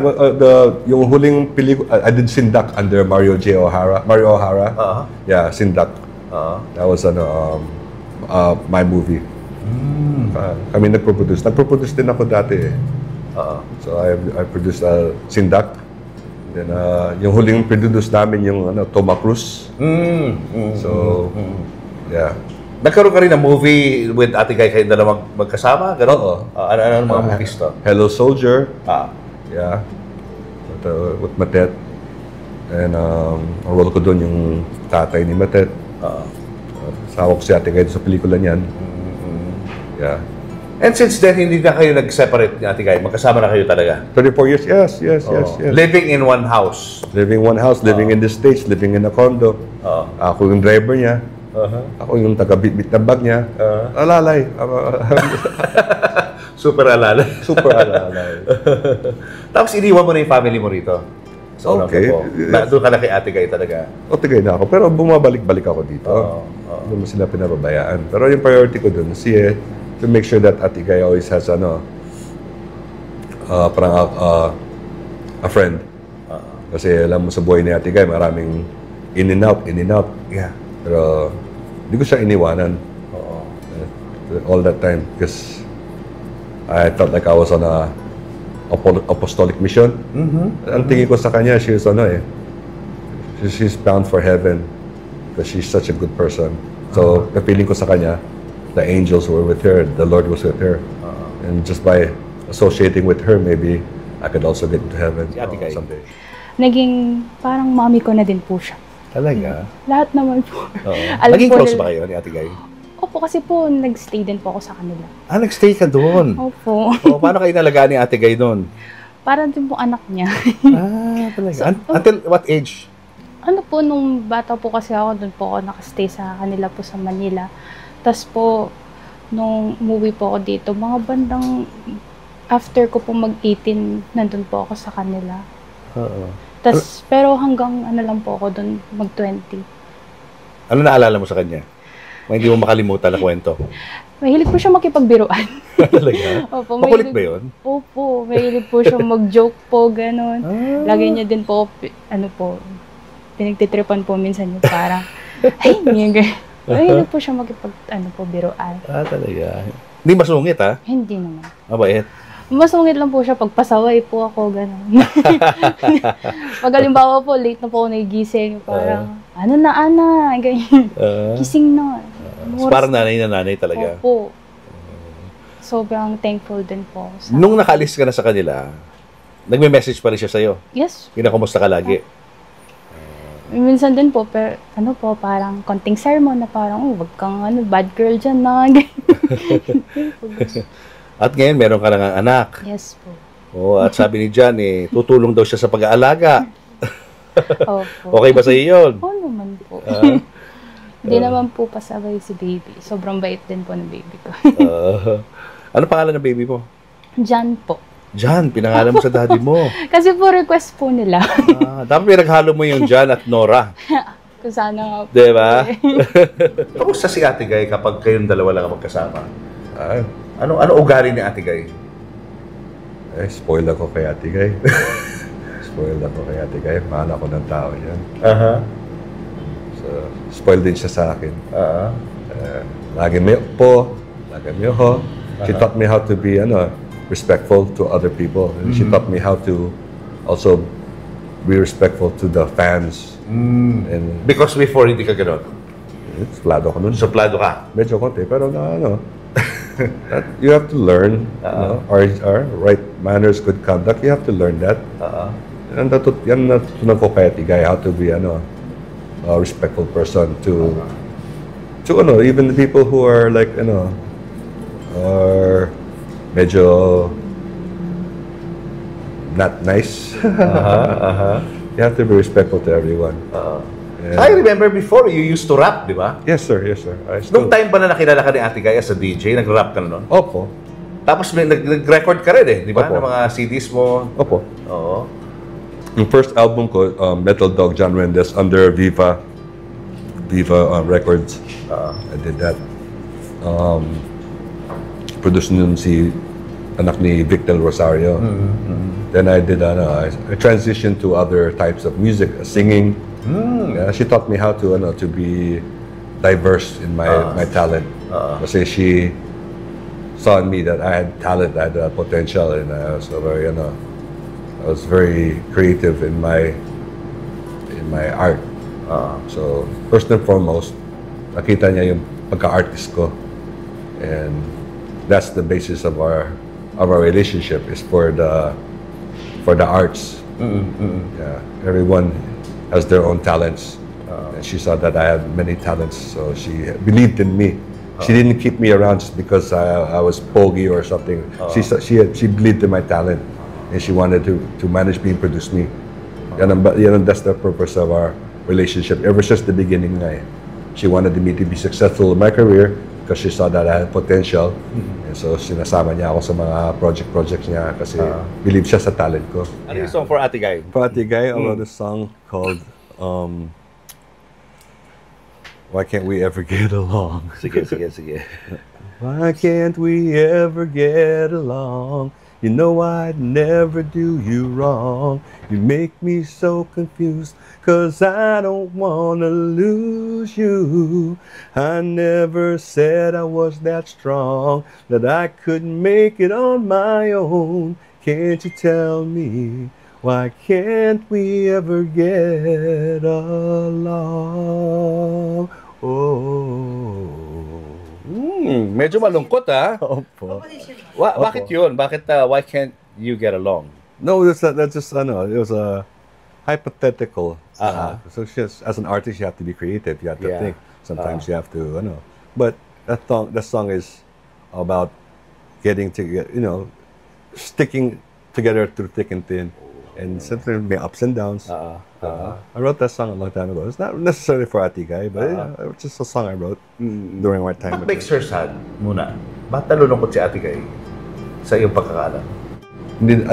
A: yung huling pelikula, I did Sindak under Mario O'Hara. Yeah, Sindak. That was my movie. Kami nagpo-produce. Nagpo-produce din ako dati eh. So I produced Sindak. Then yung huling produce namin yung Toma Cruz. So yeah.
B: Nagkaroon ka rin ng movie with Ate Guy kayong dalawang magkasama? Ganun? Ano mga movies to?
A: Hello Soldier. Yeah, with Matet. And ang role ko doon yung tatay ni Matet. Sawa ko si Ate Guy sa pelikula niyan. Yeah.
B: And since then, hindi na kayo nag-separate ni Ate Guy? Magkasama na kayo talaga?
A: 34 years, yes.
B: Living in one house?
A: Living in one house, living in the States, living in a condo. Ako yung driver niya. Ako yung taga-bit-bit ng bag niya. Alalay.
B: Super alalay.
A: Super alalay.
B: Tapos iniwan mo na yung family mo rito? So,
A: okay.
B: Doon ka na kay Ate Guy talaga?
A: Ate Guy na ako. Pero bumabalik-balik ako dito. Hindi mo sila pinababayaan. Pero yung priority ko doon, to make sure that Ate Guy always has parang a friend. Kasi alam mo sa buhay ni Ate Guy, maraming in and out.
B: Yeah.
A: Pero hindi ko siya iniwanan. All that time. Because I felt like I was on a apostolic mission. Ang tingin ko sa kanya, she's bound for heaven because she's such a good person. So, the feeling ko sa kanya, the angels were with her, the Lord was with her. And just by associating with her, maybe I could also get into heaven someday.
E: Naging parang mommy ko na din po siya.
B: Talaga?
E: Lahat naman po.
B: Naging close ba kayo ni Ate Guy?
E: Opo, kasi po nag-stay din po ako sa kanila.
B: Nag-stay ka doon?
E: Opo.
B: Paano kayo nalagaan ni Ate Guy doon?
E: Parang din po anak niya.
B: Talaga? Until what age?
E: Ano po, nung bata po kasi ako, doon po ako nakastay sa kanila po sa Manila. Tapos po, nung umuwi po ako dito, mga bandang after ko po mag-18, nandun po ako sa kanila. Tapos, pero hanggang lang po ako doon, mag-20.
B: Ano naalala mo sa kanya? Hindi mo makalimutan na kwento.
E: Mahilig po siya makipagbiruan.
B: Talaga?
E: Opo,
B: makulit ba yun?
E: Opo, mahilig po siya mag-joke po, gano'n. Lagi niya din po, pinagtitripan po minsan yung parang, ay, mahilig po siya biruan.
B: Talaga? Hindi masungit, ha?
E: Hindi naman.
B: Mabait?
E: Masungit lang po siya pag pasaway po ako, gano'n. Pag halimbawa po, late na po ako nagigising, parang, ano na, Ana, ganyan. Gising na.
B: Parang nanay na nanay talaga.
E: Opo. Sobrang thankful din po.
B: Nung nakaalis ka na sa kanila, nagme-message pa rin siya sa'yo?
E: Yes.
B: Kinakumusta ka lagi?
E: Minsan din po, pero parang konting sermon na parang, wag kang bad girl dyan na.
B: At ngayon, meron ka lang ang anak.
E: Yes po.
B: At sabi ni John, tutulong daw siya sa pag-aalaga.
E: Opo.
B: Okay ba sa iyo yun?
E: Oo naman po. Hindi naman po pasabay si baby. Sobrang bait din po ng baby ko.
B: Ano pangalan ng baby mo?
E: John po.
B: John, pinangalan mo sa daddy mo.
E: Kasi po request po nila.
B: Dapat pinaghalo mo yung John at Nora.
E: Kung sana...
B: Diba? Kamusta si Ate Guy kapag kayong dalawa lang magkasama? Ano ugali ni Ate Guy?
A: Spoil ako kay Ate Guy. Spoil ako kay Ate Guy. Mahal ako ng tao yan. So, spoil din siya sa akin. Lagi may po, lagi may ho. She taught me how to be respectful to other people. And she taught me how to also be respectful to the fans. And
B: Because before, hindi ka gano'n?
A: suplado ko nun.
B: Suplado ka?
A: Medyo konti, pero you have to learn our right manners, good conduct. You have to learn that. Yan natutunan ko kay Ate Guy, how to be a respectful person to even the people who are like are medyo not nice. You have to be respectful to everyone.
B: I remember before, you used to rap, di ba?
A: Yes, sir. Yes, sir.
B: Nung time ba na nakilala ka ni Ate Guy as a DJ, nag-rap ka na nun?
A: Opo.
B: Tapos nag-record ka rin di ba?
A: Opo.
B: Ng mga CDs mo.
A: Opo.
B: Oo.
A: Yung first album ko, Metal Dog John Mendes, under Viva Records. I did that. Produced nun si anak ni Vic Del Rosario. Then I did I transitioned to other types of music, singing. She taught me how to be diverse in my talent. Kasi she saw in me that I had talent, I had potential, and I was very creative in my art. So first and foremost, nakita niya yung pagka-artist ko, and that's the basis of our relationship, is for the arts. Yeah, everyone has their own talents, and she saw that I had many talents, so she believed in me. She didn't keep me around just because I was pogy or something. She believed in my talent, and she wanted to manage me and produce me. That's the purpose of our relationship ever since the beginning. She wanted me to be successful in my career because she saw that I had potential. And so sinasama niya ako sa mga projects niya kasi believe siya sa talent ko.
B: Ano yung song for Ate Guy?
A: For Ate Guy, I wrote a song called Why Can't We Ever Get Along?
B: Sige.
A: Why can't we ever get along? You know I'd never do you wrong. You make me so confused, 'cause I don't wanna lose you. I never said I was that strong, that I couldn't make it on my own. Can't you tell me, why can't we ever get along? Oh.
B: Medyo malungkot
A: Opo.
B: Bakit yun? Bakit why can't you get along?
A: No, that's just it was a hypothetical. So just as an artist, you have to be creative. You have to think. Sometimes you have to, But that song is about sticking together through thick and thin, and sometimes may ups and downs. I wrote that song a long time ago. It's not necessarily for Ate Guy, but it's just a song I wrote during our time.
B: What makes her sad muna? Bakit nalulungkot si Ate Guy sa iyong pagkakaalam?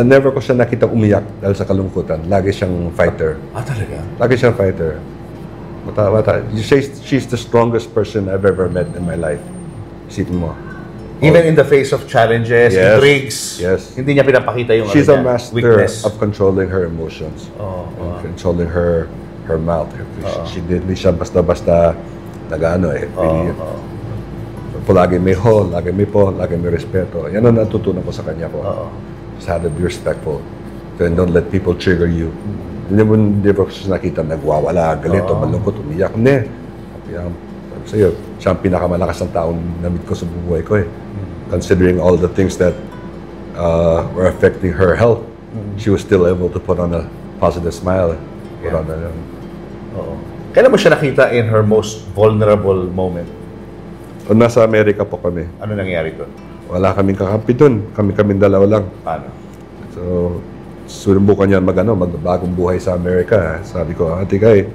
A: Never ko siya nakita umiyak dahil sa kalungkutan. Lagi siyang fighter.
B: Talaga?
A: Lagi siyang fighter. She's the strongest person I've ever met in my life. Isipin mo.
B: Even in the face of challenges, intrigues, hindi niya pinapakita yung
A: she's a master
B: weakness
A: of controlling her emotions. And controlling her mouth. She didn't siya basta-basta lagi may ho, lagi may po, lagi may respeto. Yan ang natutunan ko sa kanya po. Just have to be respectful. And don't let people trigger you. Hindi ko siya nakita nagwawala, galit o malungkot, umiyak. Hindi. Sa'yo, siya ang pinakamalakas ng taong namit ko sa buhay ko . Considering all the things that were affecting her health, she was still able to put on a positive smile.
B: Kailan mo siya nakita in her most vulnerable moment?
A: Nasa Amerika po kami.
B: Ano nangyari doon?
A: Wala kaming kakampi doon. Kaming dalawa lang.
B: Paano?
A: So, sunubukan niya magbagong buhay sa Amerika. Sabi ko, Ate Guy,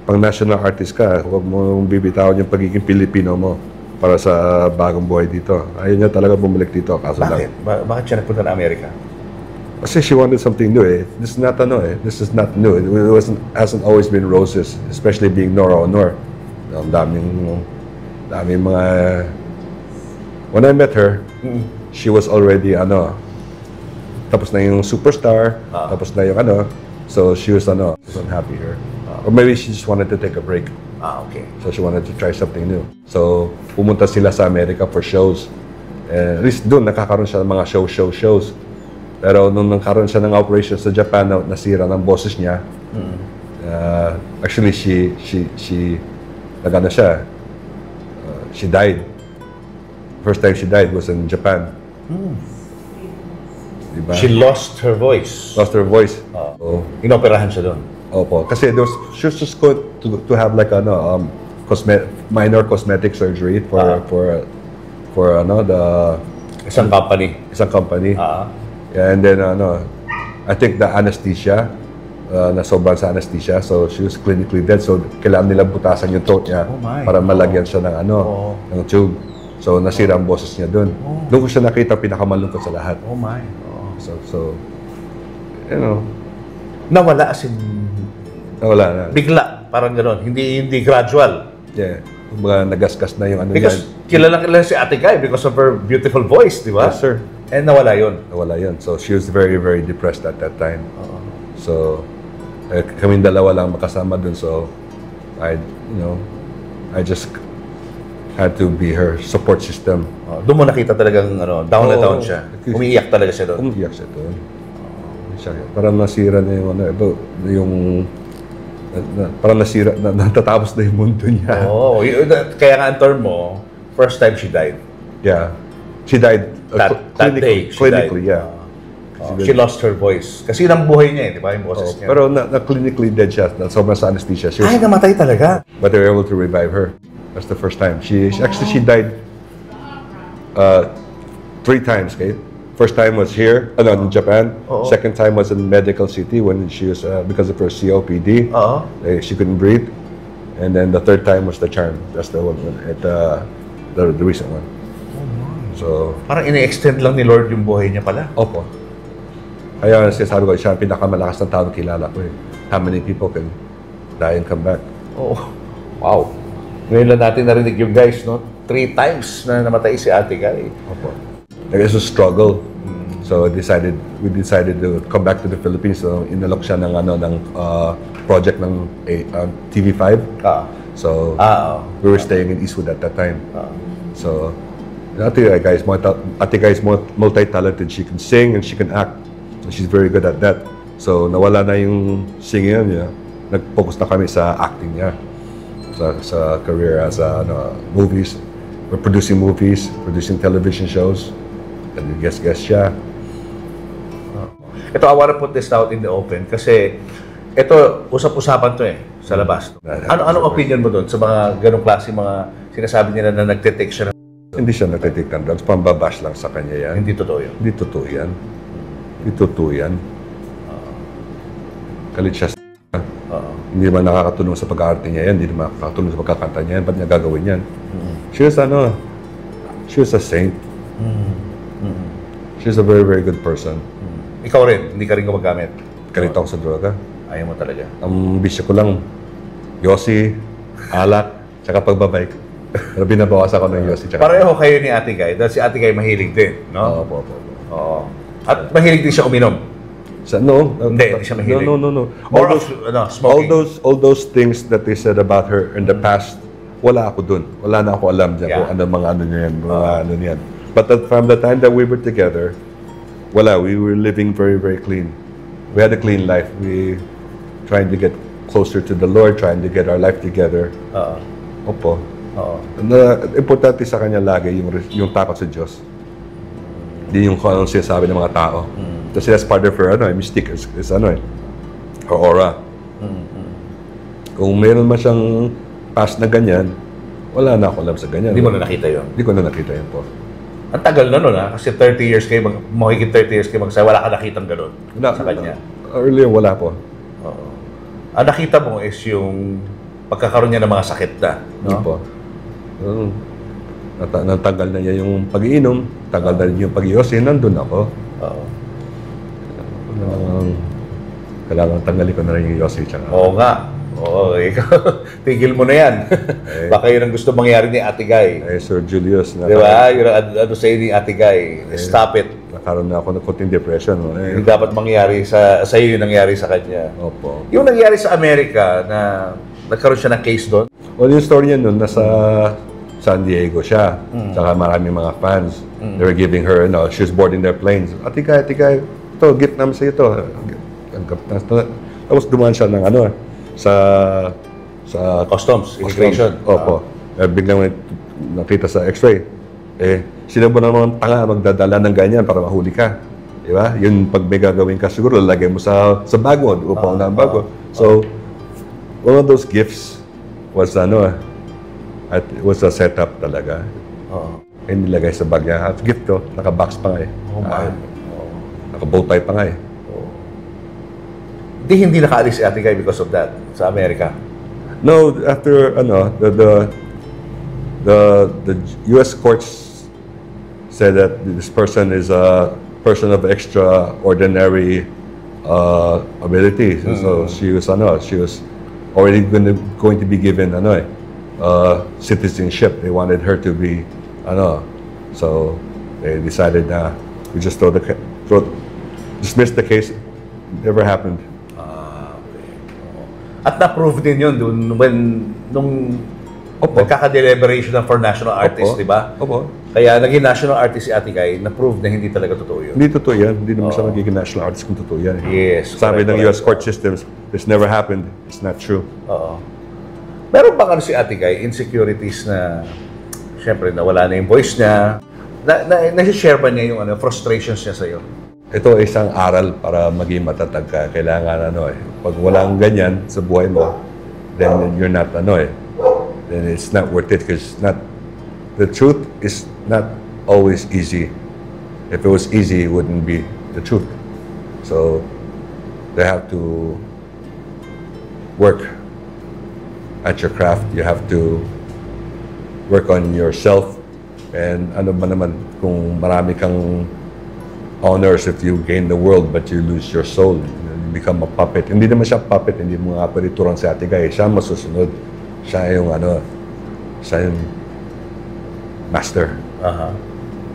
A: pang national artist ka, huwag mo bibitawan yung pagiging Pilipino mo para sa bagong buhay dito. Ayaw niya talaga bumalik dito. Kaso
B: Bakit? Bakit siya nagpunta na Amerika?
A: Kasi she wanted something new eh. This is not This is not new. It hasn't always been roses, especially being Nora Honor. Ang daming mga... When I met her, she was already tapos na yung superstar, tapos na yung so she was unhappy here. Or maybe she just wanted to take a break.
B: Okay.
A: So she wanted to try something new. So pumunta sila sa America for shows. At least doon nakakaroon siya ng mga shows. Pero nung nagkaroon siya ng operation sa Japan, nasira ng boses niya. Actually, she died. First time she died was in Japan. Diba?
B: She lost her voice.
A: Lost her voice.
B: Inoperahan siya doon.
A: Opo. Kasi she was just going to have like minor cosmetic surgery for the
B: Isang company.
A: And then I think the anesthesia, nasobrahan sa anesthesia, so she was clinically dead. So kailangan nila butasan yung throat niya para malagyan siya ng ng tube. So nasira ang boses niya doon. Doon ko siya nakita pinakamalungkot sa lahat.
B: Oh my.
A: So
B: Nawala as in...
A: Nawala na.
B: Bigla, parang gano'n. Hindi gradual.
A: Yeah. Kumbaga nagasgas na yung
B: Because kilala si Ate Guy because of her beautiful voice, di ba?
A: Yes, sir.
B: And nawala yun.
A: So she was very, very depressed at that time. So kaming dalawa lang makasama dun. So I just had to be her support system.
B: Doon mo nakita talagang down na down siya. Umiiyak talaga siya doon.
A: Umiiyak siya doon. Parang nasira na parang nasira, natatapos na yung mundo niya.
B: Kaya nga ang term mo, first time she died.
A: Yeah. She died
B: that day.
A: Clinically, yeah.
B: She lost her voice. Kasi yun ang buhay niya di ba? Yung boses niya.
A: Pero clinically dead siya. Sobrang sa anesthesia.
B: Namatay talaga.
A: But they were able to revive her. That's the first time. She died 3 times, okay? First time was here, in Japan. Second time was in Medical City when she was, because of her COPD, she couldn't breathe. And then the third time was the Charm. That's the one, the recent one. So,
B: parang ini-extend lang ni Lord yung buhay niya pala.
A: Opo. Kaya sabi ko, siya ang pinakamalakas ng tao kilala ko eh. How many people can die and come back?
B: Wow. Ngayon lang natin narinig yung guys, 3 times na namatay si Ate Guy.
A: Opo. It was a struggle. So we decided to come back to the Philippines. So inalok siya ng project ng TV5. So we were staying in Eastwood at that time. So Ate Guy is multi-talented. She can sing and she can act. So she's very good at that. So nawala na yung singing niya. Nag-focus na kami sa acting niya. Sa career as movies. We're producing movies, producing television shows. And guest siya.
B: Ito, I want to put this out in the open kasi ito, usap-usapan to sa labas. Anong opinion mo doon sa mga ganong klase mga sinasabi nila na nagtitake siya?
A: Hindi siya nagtitake ng drugs. Pambabash lang sa kanya yan.
B: Hindi totoo yun?
A: Hindi totoo yan. Kalit siya hindi naman nakakatulong sa pag-aarte niya yan. Hindi naman nakakatulong sa pagkakanta niya yan. Ba't niya gagawin yan? She was a saint. She's a very, very good person.
B: Ikaw rin, hindi ka rin gumagamit?
A: Galit ako sa droga.
B: Ayaw mo talaga?
A: Ang bisyo ko lang, yosi, alak, tsaka pagbabike. Pero binabawas ako ng yosi.
B: Pareho kayo ni Ate Guy, dahil si Ate Guy mahilig din, no?
A: Opo.
B: At mahilig din siya uminom?
A: Hindi
B: siya mahilig.
A: No.
B: Smoking.
A: All those things that they said about her in the past, wala ako dun. Wala na ako alam dyan kung ano niyan. But from the time that we were together, we were living very, very clean. We had a clean life. We trying to get closer to the Lord, trying to get our life together. Opo. Importante sa kanya lagi yung takot sa Diyos. Hindi yung kung anong sinasabi ng mga tao. Kasi that's part of her mystique, is her aura. Kung meron man siyang past na ganyan, wala na ako alam sa ganyan.
B: Hindi mo na nakita yun?
A: Hindi ko na nakita yun po.
B: Ang tagal na nun kasi 30 years kayo, mahigit 30 years kayo magsaya, wala ka nakitang gano'n sa kanya?
A: Earlier, wala po.
B: Ang nakita mo is yung pagkakaroon niya ng mga sakit na, no?
A: Hindi po. Natanggal na niya yung pag-iinom, tanggal na rin yung pag-iyosin, nandun ako. Kailangan tanggalin ko na rin yung Yossi.
B: Oo nga. Oo, ikaw. Tigil mo na yan. Baka yun ang gusto mangyari ni Ate Guy.
A: Sir Julius.
B: Di ba? Yun ang ano sa'yo ni Ate Guy. Stop it.
A: Nakaroon na ako ng konting depression.
B: Hindi dapat mangyari sa iyo yung nangyari sa kanya.
A: Opo.
B: Yung nangyari sa Amerika na nagkaroon siya ng case doon?
A: Well, yung story niya nun, nasa San Diego siya. Saka maraming mga fans. They were giving her, she was boarding their planes. Ate Guy, ito, gift namin sa ito. Tapos dumaan siya ng sa
B: Customs, immigration.
A: Opo. Biglang nakita sa x-ray. Sino ba naman tanga magdadala ng ganyan para mahuli ka? Di ba? Yun, pag may gagawin ka, siguro lalagay mo sa bag mo, upang na ang bag mo. So, one of those gifts was it was a setup talaga. Nilagay sa bag niya. At gift to, naka-box pa nga naka-bow tie pa nga
B: Hindi nakaalis si Ate Guy because of that sa Amerika.
A: No, after the US courts said that this person is a person of extraordinary ability. So she was already going to be given citizenship. They wanted her to be so they decided na we just dismiss the case. It never happened.
B: At na-prove din yun nung nagkaka-deliberation for national artist, di ba?
A: Opo.
B: Kaya naging national artist si Ate Guy, na-prove na hindi talaga totoo yun.
A: Hindi totoo yan. Hindi naman siya magiging national artist kung totoo yan.
B: Yes.
A: Sabi ng US court systems, this never happened. It's not true.
B: Oo. Meron ba si Ate Guy, insecurities na, syempre, nawala na yung voice niya, nasi-share ba niya yung frustrations niya sa'yo?
A: Ito ay isang aral para maging matatag ka. Kailangan pag walang ganyan sa buhay mo, then you're not then it's not worth it because the truth is not always easy. If it was easy, it wouldn't be the truth. So they have to work at your craft. You have to work on yourself. And ano ba naman kung marami kang honors if you gain the world but you lose your soul. You become a puppet. Hindi naman siya puppet, hindi mo nga pwede turuan si Ate Guy. Siya masusunod. Siya yung siya yung master.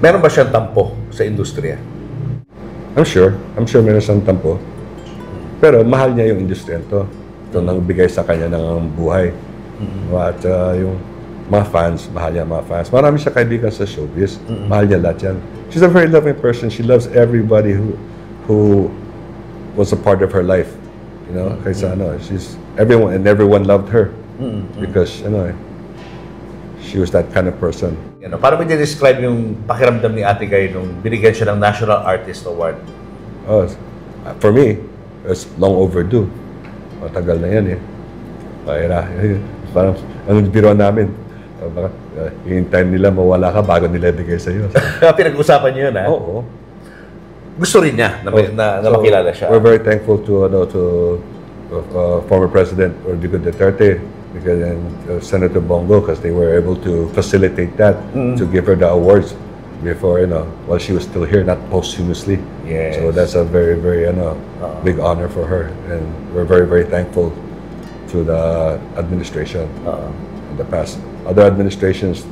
B: Meron ba siyang tampo sa industriya?
A: I'm sure meron siyang tampo. Pero mahal niya yung industriya to. Ito nang bigay sa kanya ng buhay. At yung mga fans, mahal niya mga fans. Marami siya kaibigan sa showbiz. Mahal niya lahat yan. She's a very loving person. She loves everybody who was a part of her life. Kaysa everyone loved her because she was that kind of person.
B: Paano mo i-describe yung pakiramdam ni Ate Guy nung binigyan siya ng National Artist Award?
A: For me, it's long overdue. Matagal na yan Parang anong biro namin. Hintayin nila mawala ka bago nila ibigay sa iyo.
B: Pinag-usapan niyo yun, ha?
A: Oo.
B: Gusto rin niya na makilala siya.
A: We're very thankful to former President Rodrigo Duterte and Senator Bongo because they were able to facilitate that to give her the awards before, while she was still here, not posthumously.
B: Yes.
A: So that's a very, very big honor for her, and we're very, very thankful to the administration in the past. Other administrations,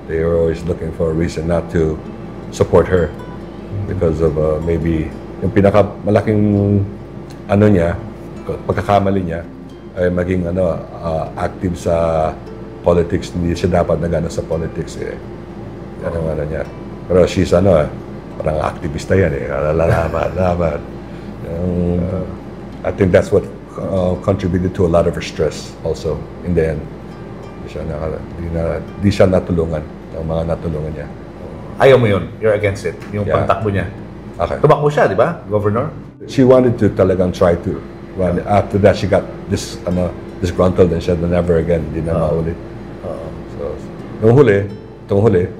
A: they were always looking for a reason not to support her because of maybe yung pinakamalaking pagkakamali niya ay maging active sa politics. Hindi siya dapat nagano sa politics niya. Pero she's parang activista yan lalaban. I think that's what contributed to a lot of her stress also in the end. Di siya natulungan ng mga natulungan niya.
B: Ayaw mo yun? You're against it? Yung pagtakbo niya?
A: Okay.
B: Tumakbo siya, di ba? Governor?
A: She wanted to talagang try to run. After that, she got disgruntled and said never again. Di na maulit. So, itong huli,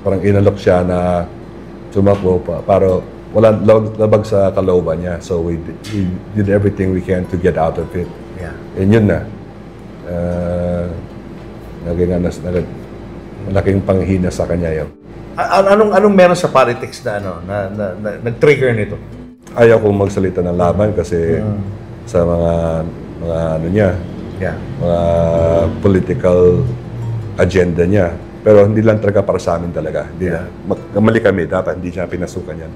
A: parang inalok siya na tumakbo para wala labag sa kalooban niya. So we did everything we can to get out of it.
B: Yeah.
A: And yun na. Malaking panghina sa kanya yun.
B: Anong meron sa politics na nag-trigger nito?
A: ayaw kong magsalita ng laban kasi sa mga ano niya, mga political agenda niya. Pero hindi lang talaga para sa amin talaga. Hindi na. Mali kami, dapat hindi siya pinasukan yan.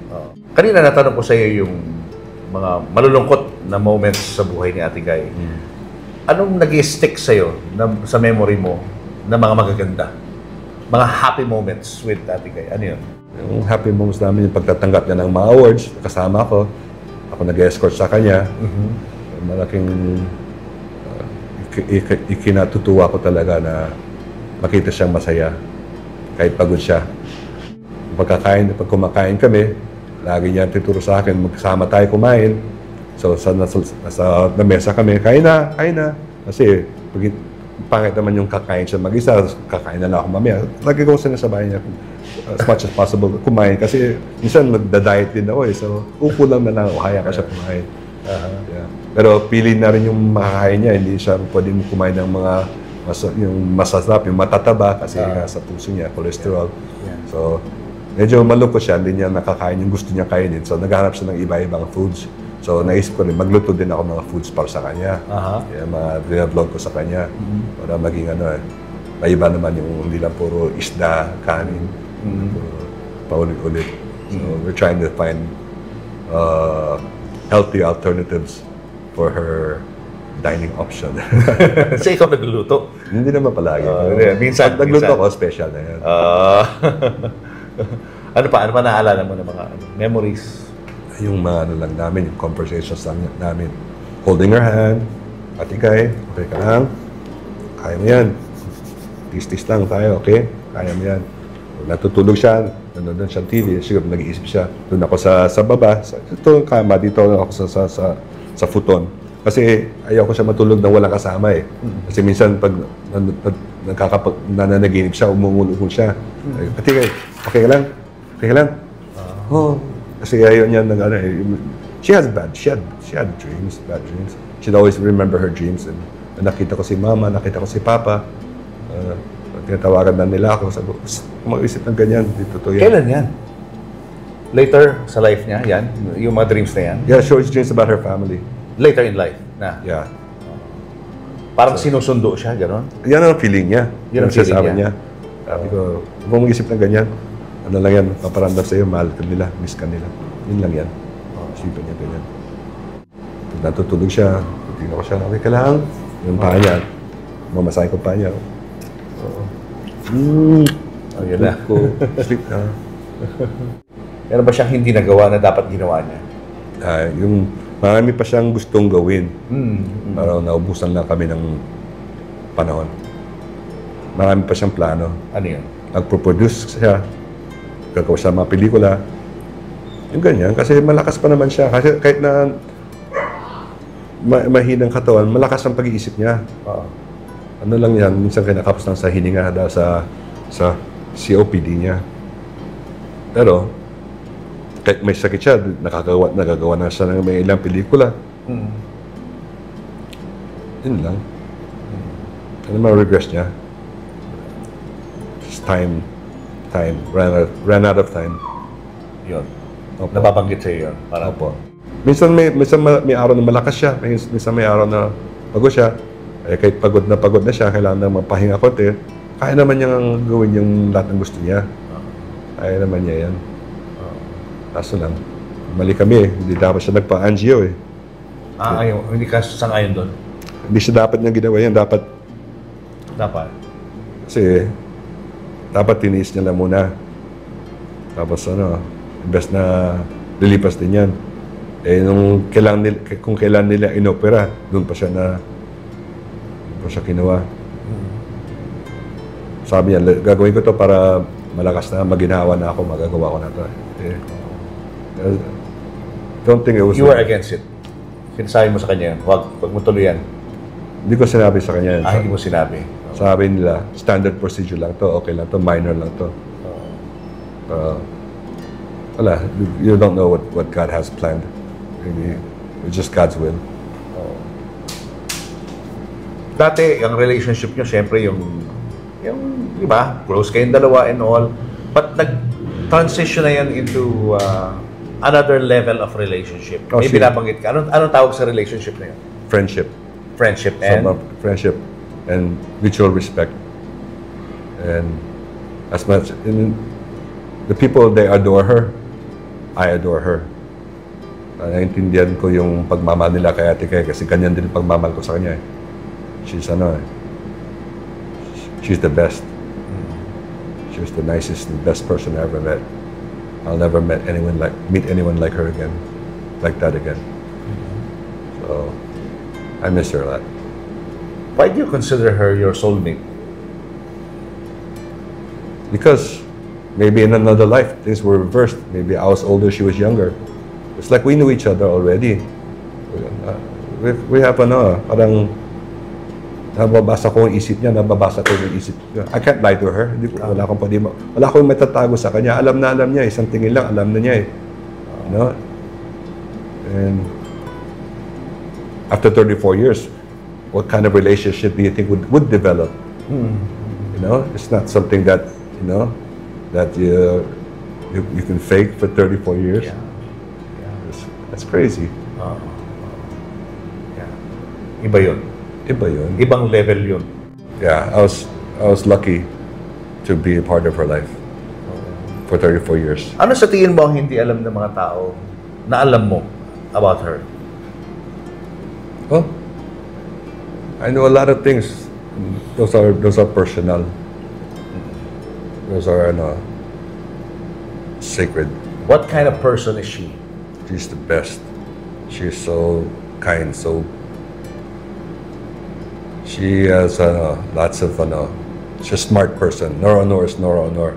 B: Kanina natanong ko sa iyo yung mga malulungkot na moments sa buhay ni Ate Guy. Anong nag-stick sa iyo sa memory mo na mga magaganda? Mga happy moments with Ate Guy. Ano yun?
A: Yung happy moments namin, yung pagtatanggap niya ng mga awards, kasama ko. Ako nag-escort sa kanya. Malaking ikinatutuwa ko talaga na makita siyang masaya kahit pagod siya. Pag kumakain kami, lagi niya tuturo sa akin, magkasama tayo kumain. So, sa mesa kami, kain na. Kasi, pangit naman yung kakain siya mag-isa, kakain na lang ako mamaya. Lagi ko sinasabay niya as much as possible kumain. Kasi, minsan magda-diet din ako eh. So, upo lang na lang ako, kaya ka siya kumain. Pero pili na rin yung makakain niya, hindi siya pwedeng kumain ng mga yung masasarap, yung matataba kasi sa puso niya, cholesterol. So, medyo malungkot siya, hindi niya nakakain yung gusto niya kainin. So, naghahanap siya ng iba-ibang foods. So, naisip ko rin, magluto din ako mga foods para sa kanya. Kaya mga vlog ko sa kanya. Para maging maiba naman yung hindi lang puro isda, kanin. Paulit-ulit. So, we're trying to find healthy alternatives for her dining option.
B: Kasi ikaw nagluluto?
A: Hindi naman palagi.
B: Minsan.
A: Nagluto ako, special na yan.
B: Ano pa naaalala mo ng mga memories?
A: Yung mga ano lang namin, yung conversations lang namin. Holding her hand, Ate Guy, okay ka lang? Kaya mo yan. Tis-tis lang tayo, okay? Kaya mo yan. Natutulog siya, nanonood siya TV, siguro nag-iisip siya. Doon ako sa baba, ito kama, dito ako sa futon. Kasi ayaw ko siya matulog na walang kasama eh. Kasi minsan pag nananaginip siya, umungulong siya. Ate Guy, okay ka lang? Okay ka lang? Kasi ayaw niya she had dreams, bad dreams. She'd always remember her dreams. And nakita ko si Mama, nakita ko si Papa. Tinatawagan na nila ako. Sabi ko, mag-isip ng ganyan, di totoo yan.
B: Kailan yan? Later sa life niya, yan? Yung mga dreams na yan?
A: Yeah, she always dreams about her family.
B: Later in life na?
A: Yeah.
B: Parang sinusundo siya, gano'n?
A: Yan ang feeling niya.
B: Yan ang feeling niya.
A: Sabi ko, huwag mag-isip ng ganyan. Ano lang yan, paparamdam sa'yo, mahal ka nila, miss ka nila. Yun lang yan. Isipin niya ganyan. Pag natutulog siya, tingnan ko siya, okay ka lang? Yung paa niya, mamasahe ko pa niya.
B: Yun na.
A: Sleep na.
B: Meron ba siyang hindi nagawa na dapat ginawa niya?
A: Yung marami pa siyang gustong gawin. Parang naubusan lang kami ng panahon. Marami pa siyang plano.
B: Ano yun?
A: Nagpo-produce siya. Gagawa siya mga pelikula. Yung ganyan. Kasi malakas pa naman siya. Kasi kahit na mahinang katawan, malakas ang pag-iisip niya. Ano lang yan, minsan kinakapos lang sa hininga dahil sa COPD niya. Pero, kahit may sakit siya, nagagawa na siya ng may ilang pelikula. Yun lang. Ano mga regrets niya? Just time. Ran out of time.
B: Yun. Nababanggit sa'yo yun. Parang
A: Opo. Minsan may araw na malakas siya, minsan may araw na pagod siya. Kahit pagod na siya, kailangan na magpahinga konti. Kaya naman niyang gawin yung lahat ng gusto niya. Kaya naman niya yan. Kaso lang, mali kami eh. Hindi dapat siya nagpa-angio eh.
B: Hindi ka sang-ayon doon?
A: Hindi siya dapat niya ginawa yan. Dapat. Kasi, dapat tiniis niya lang muna. Tapos imbes na lilipas din yan. Kung kailan nila inopera, doon pa siya kinuha. Sabi niya, gagawin ko to para malakas na, maginawa na ako, magagawa ko na to. Don't think it was...
B: You were against it. Sinasabi mo sa kanya, wag mo tuloy yan.
A: Hindi ko sinabi sa kanya.
B: Hindi mo sinabi.
A: Sabi nila, standard procedure lang to, okay lang to, minor lang to. Wala, you don't know what God has planned. Maybe it's just God's will.
B: Dati, ang relationship nyo, syempre yung di ba, close kayong dalawa and all. But nag-transition na yan into another level of relationship.
A: Oh,
B: May binabanggit ka. Anong tawag sa relationship na yun?
A: Friendship.
B: Friendship and?
A: Friendship and mutual respect. And as much, the people, they adore her, I adore her. Naintindihan ko yung pagmamahal nila kay Ate Kay kasi ganyan din yung pagmamahal ko sa kanya. She's the best. She was the nicest and best person I ever met. I'll never meet anyone like her again, like that again. So I miss her a lot.
B: Why do you consider her your soulmate?
A: Because maybe in another life things were reversed. Maybe I was older, she was younger. It's like we knew each other already. We have parang nababasa ko yung isip niya, nababasa ko yung isip niya. I can't lie to her. Wala akong matatago sa kanya. Alam na niya, isang tingin lang, alam na niya eh. You know? And after 34 years, what kind of relationship do you think would develop? You know, it's not something that, you know, that you can fake for 34 years.
B: Yeah.
A: That's crazy.
B: Yeah. Iba yun. Ibang level yun.
A: Yeah, I was lucky to be a part of her life for 34 years.
B: Ano sa tingin mo ang hindi alam ng mga tao na alam mo about her?
A: Well, I know a lot of things. Those are personal. Those are sacred.
B: What kind of person is she?
A: She's the best. She's so kind, she has lots of she's a smart person. Nora Honor is Nora Honor.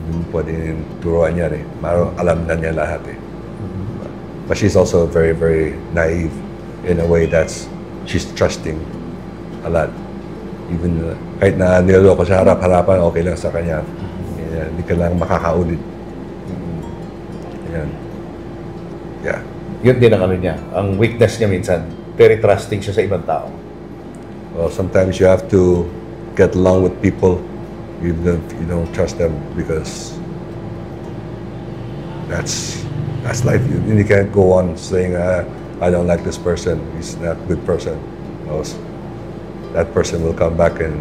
A: Hindi pwedeng turuan niya eh. Alam na niya lahat eh. But she's also very, very naive in a way that's she's trusting a lot. Even kahit na niloloko siya harap-harapan, okay lang sa kanya. Hindi ka lang makakaulit. Yan. Yeah.
B: Yun din ang niya. Ang weakness niya minsan, very trusting siya sa ibang tao.
A: Well, sometimes you have to get along with people even if you don't trust them because that's life. You can't go on saying, I don't like this person. He's not a good person. That person will come back and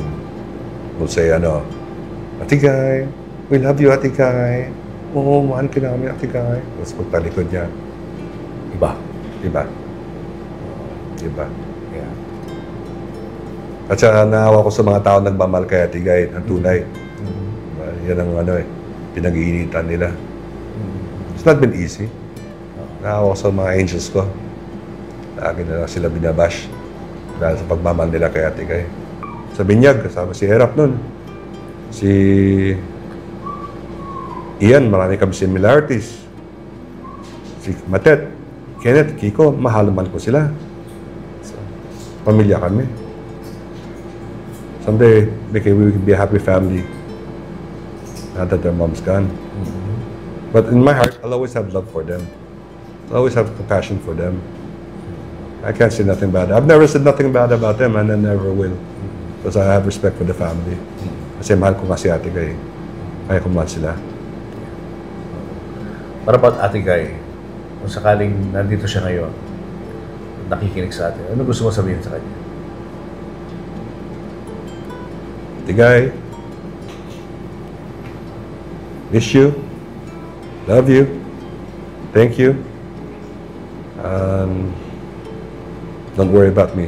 A: will say, Ate Guy, we love you, Ate Guy. Oo, mahal ka namin, Ate Guy. Tapos pagtalikod niya. Iba.
B: Yeah.
A: At saka naawa ko sa mga tao nagmamahal kay Ate Guy ng tunay. Yan ang pinag-iinitan nila. It's not been easy. Naawa ko sa mga angels ko. Lagi na lang sila binabash dahil sa pagmamahal nila kay Ate Guy. Sa Binyag, kasama si Herap nun. Si Ian, marami kami similarities. Si Matet, Kenneth, Kiko, mahal naman ko sila. Pamilya kami. Someday, we can be a happy family. Now that their mom's gone. But in my heart, I'll always have love for them. I'll always have compassion for them. I can't say nothing bad. I've never said nothing bad about them and I never will. Because I have respect for the family. Kasi mahal ko nga si Ate Guy. Kaya ko mahal sila.
B: What about Ate Guy? Kung sakaling nandito siya ngayon, nakikinig sa atin, ano gusto mo sabihin sa kanya?
A: Ate Guy, miss you, love you, thank you. Don't worry about me.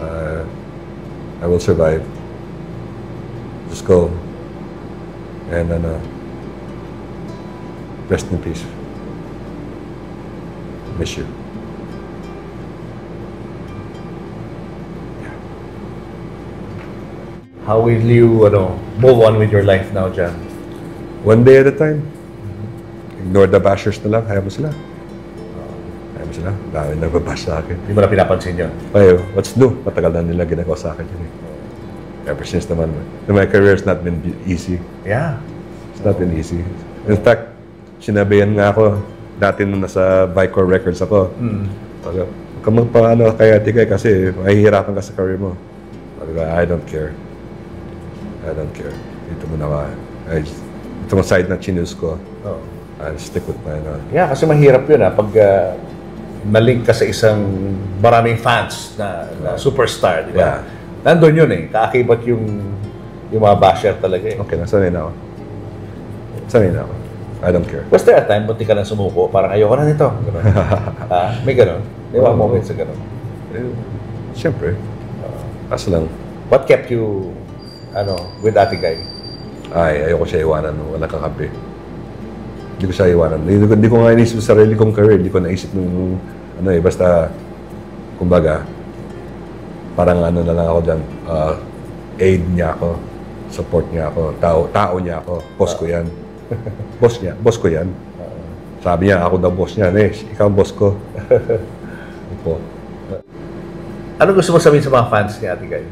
A: I will survive. Just go and rest in peace. Miss you.
B: How will you move on with your life now, Jan?
A: One day at a time. Ignore the bashers na lang. Hayaan mo sila. Hayaan mo sila. Dami nagbabash sa akin.
B: Hindi mo na pinapansin yun?
A: Ay, what's new? Matagal na nila ginagawa sa akin yun eh. Ever since naman. My career has not been easy.
B: Yeah.
A: It's not been easy. In fact, sinabihan nga ako dati nung nasa Vicor Records ako. Huwag ka magpaano kay Ate Guy kasi mahihirapan ka sa career mo. I don't care. I don't care. Ito mo na ka. Itong side na chinus ko.
B: Oh.
A: I'll stick with my
B: Yeah, kasi mahirap yun pag na-link ka sa isang maraming fans na superstar, di ba?
A: Yeah.
B: Nandun yun kaakibat yung mga basher talaga
A: Okay, nasanay na ako. Sanay na ako. I don't care.
B: Was there a time, bunti ka lang sumuko, parang ayoko na nito. May ganun? Di ba moments sa ganun?
A: Siyempre. Kaso lang.
B: What kept you, with Ate Guy?
A: Ay, ayoko siya iwanan nung walang kakampi. Hindi ko siya iwanan. Hindi ko nga inisip sa sarili kong career. Hindi ko naisip nung, basta, kumbaga, parang na lang ako dyan, aid niya ako, support niya ako, tao niya ako, boss ko yan. Boss ko yan. Sabi niya, ako daw boss niya. Ikaw ang boss ko.
B: Ano gusto mo sabihin sa mga fans ni Ate Guy?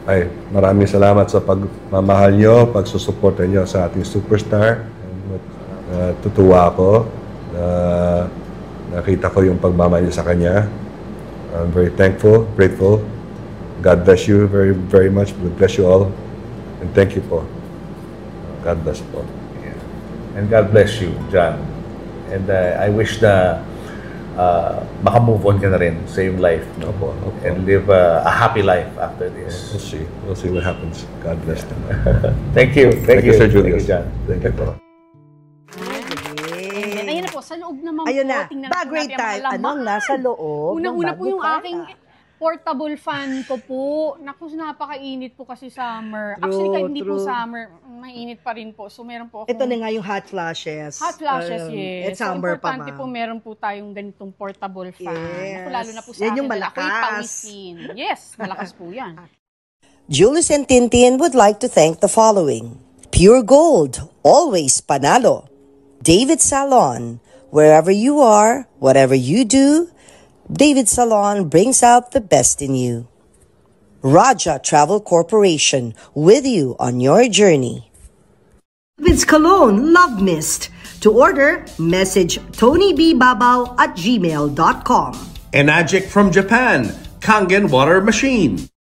A: Ay, maraming salamat sa pagmamahal nyo, pagsusuporta nyo sa ating superstar. Tutuwa ako na nakita ko yung pagmamahal nyo sa kanya. I'm very thankful, grateful. God bless you very, very much. God bless you all. And thank you po. God bless po.
B: Yeah. And God bless you, John. And I wish na maka-move on ka na rin sa iyong life.
A: Opo.
B: And live a happy life after this.
A: We'll see. We'll see what happens. God bless them.
B: Thank you. Thank you,
A: Sir Julius.
B: Thank you, John.
A: Thank you po.
F: Ayun na po, sa loob naman
G: Ayun
F: po.
G: na,
F: Tingnan
G: bag
F: po
G: raid
F: natin ang
G: time.
F: mga laman.
G: Anong nasa loob?
F: Unang-una
G: ng
F: po
G: bag
F: yung
G: ni Carla?
F: aking portable fan ko po. Naku, napakainit po kasi summer.
G: True,
F: Actually, kahit hindi po
G: true.
F: summer, mainit pa rin po. So, meron po akong...
G: Ito na nga yung hot flashes.
F: Hot flashes, yes.
G: At summer
F: so,
G: pa,
F: importante
G: ma'am.
F: po meron po tayong ganitong portable fan.
G: Yes.
F: Naku, lalo na po sa
G: Yan
F: akin.
G: yung
F: dahil ako'y
G: malakas.
F: pawisin. Yes, malakas po yan.
H: Julius and Tintin would like to thank the following. Pure Gold, always panalo. David Salon, wherever you are, whatever you do, David Salon brings out the best in you. Raja Travel Corporation, with you on your journey.
G: David's Cologne Love Mist. To order, message tonybbabaw@gmail.com.
I: Enagic from Japan, Kangen Water Machine.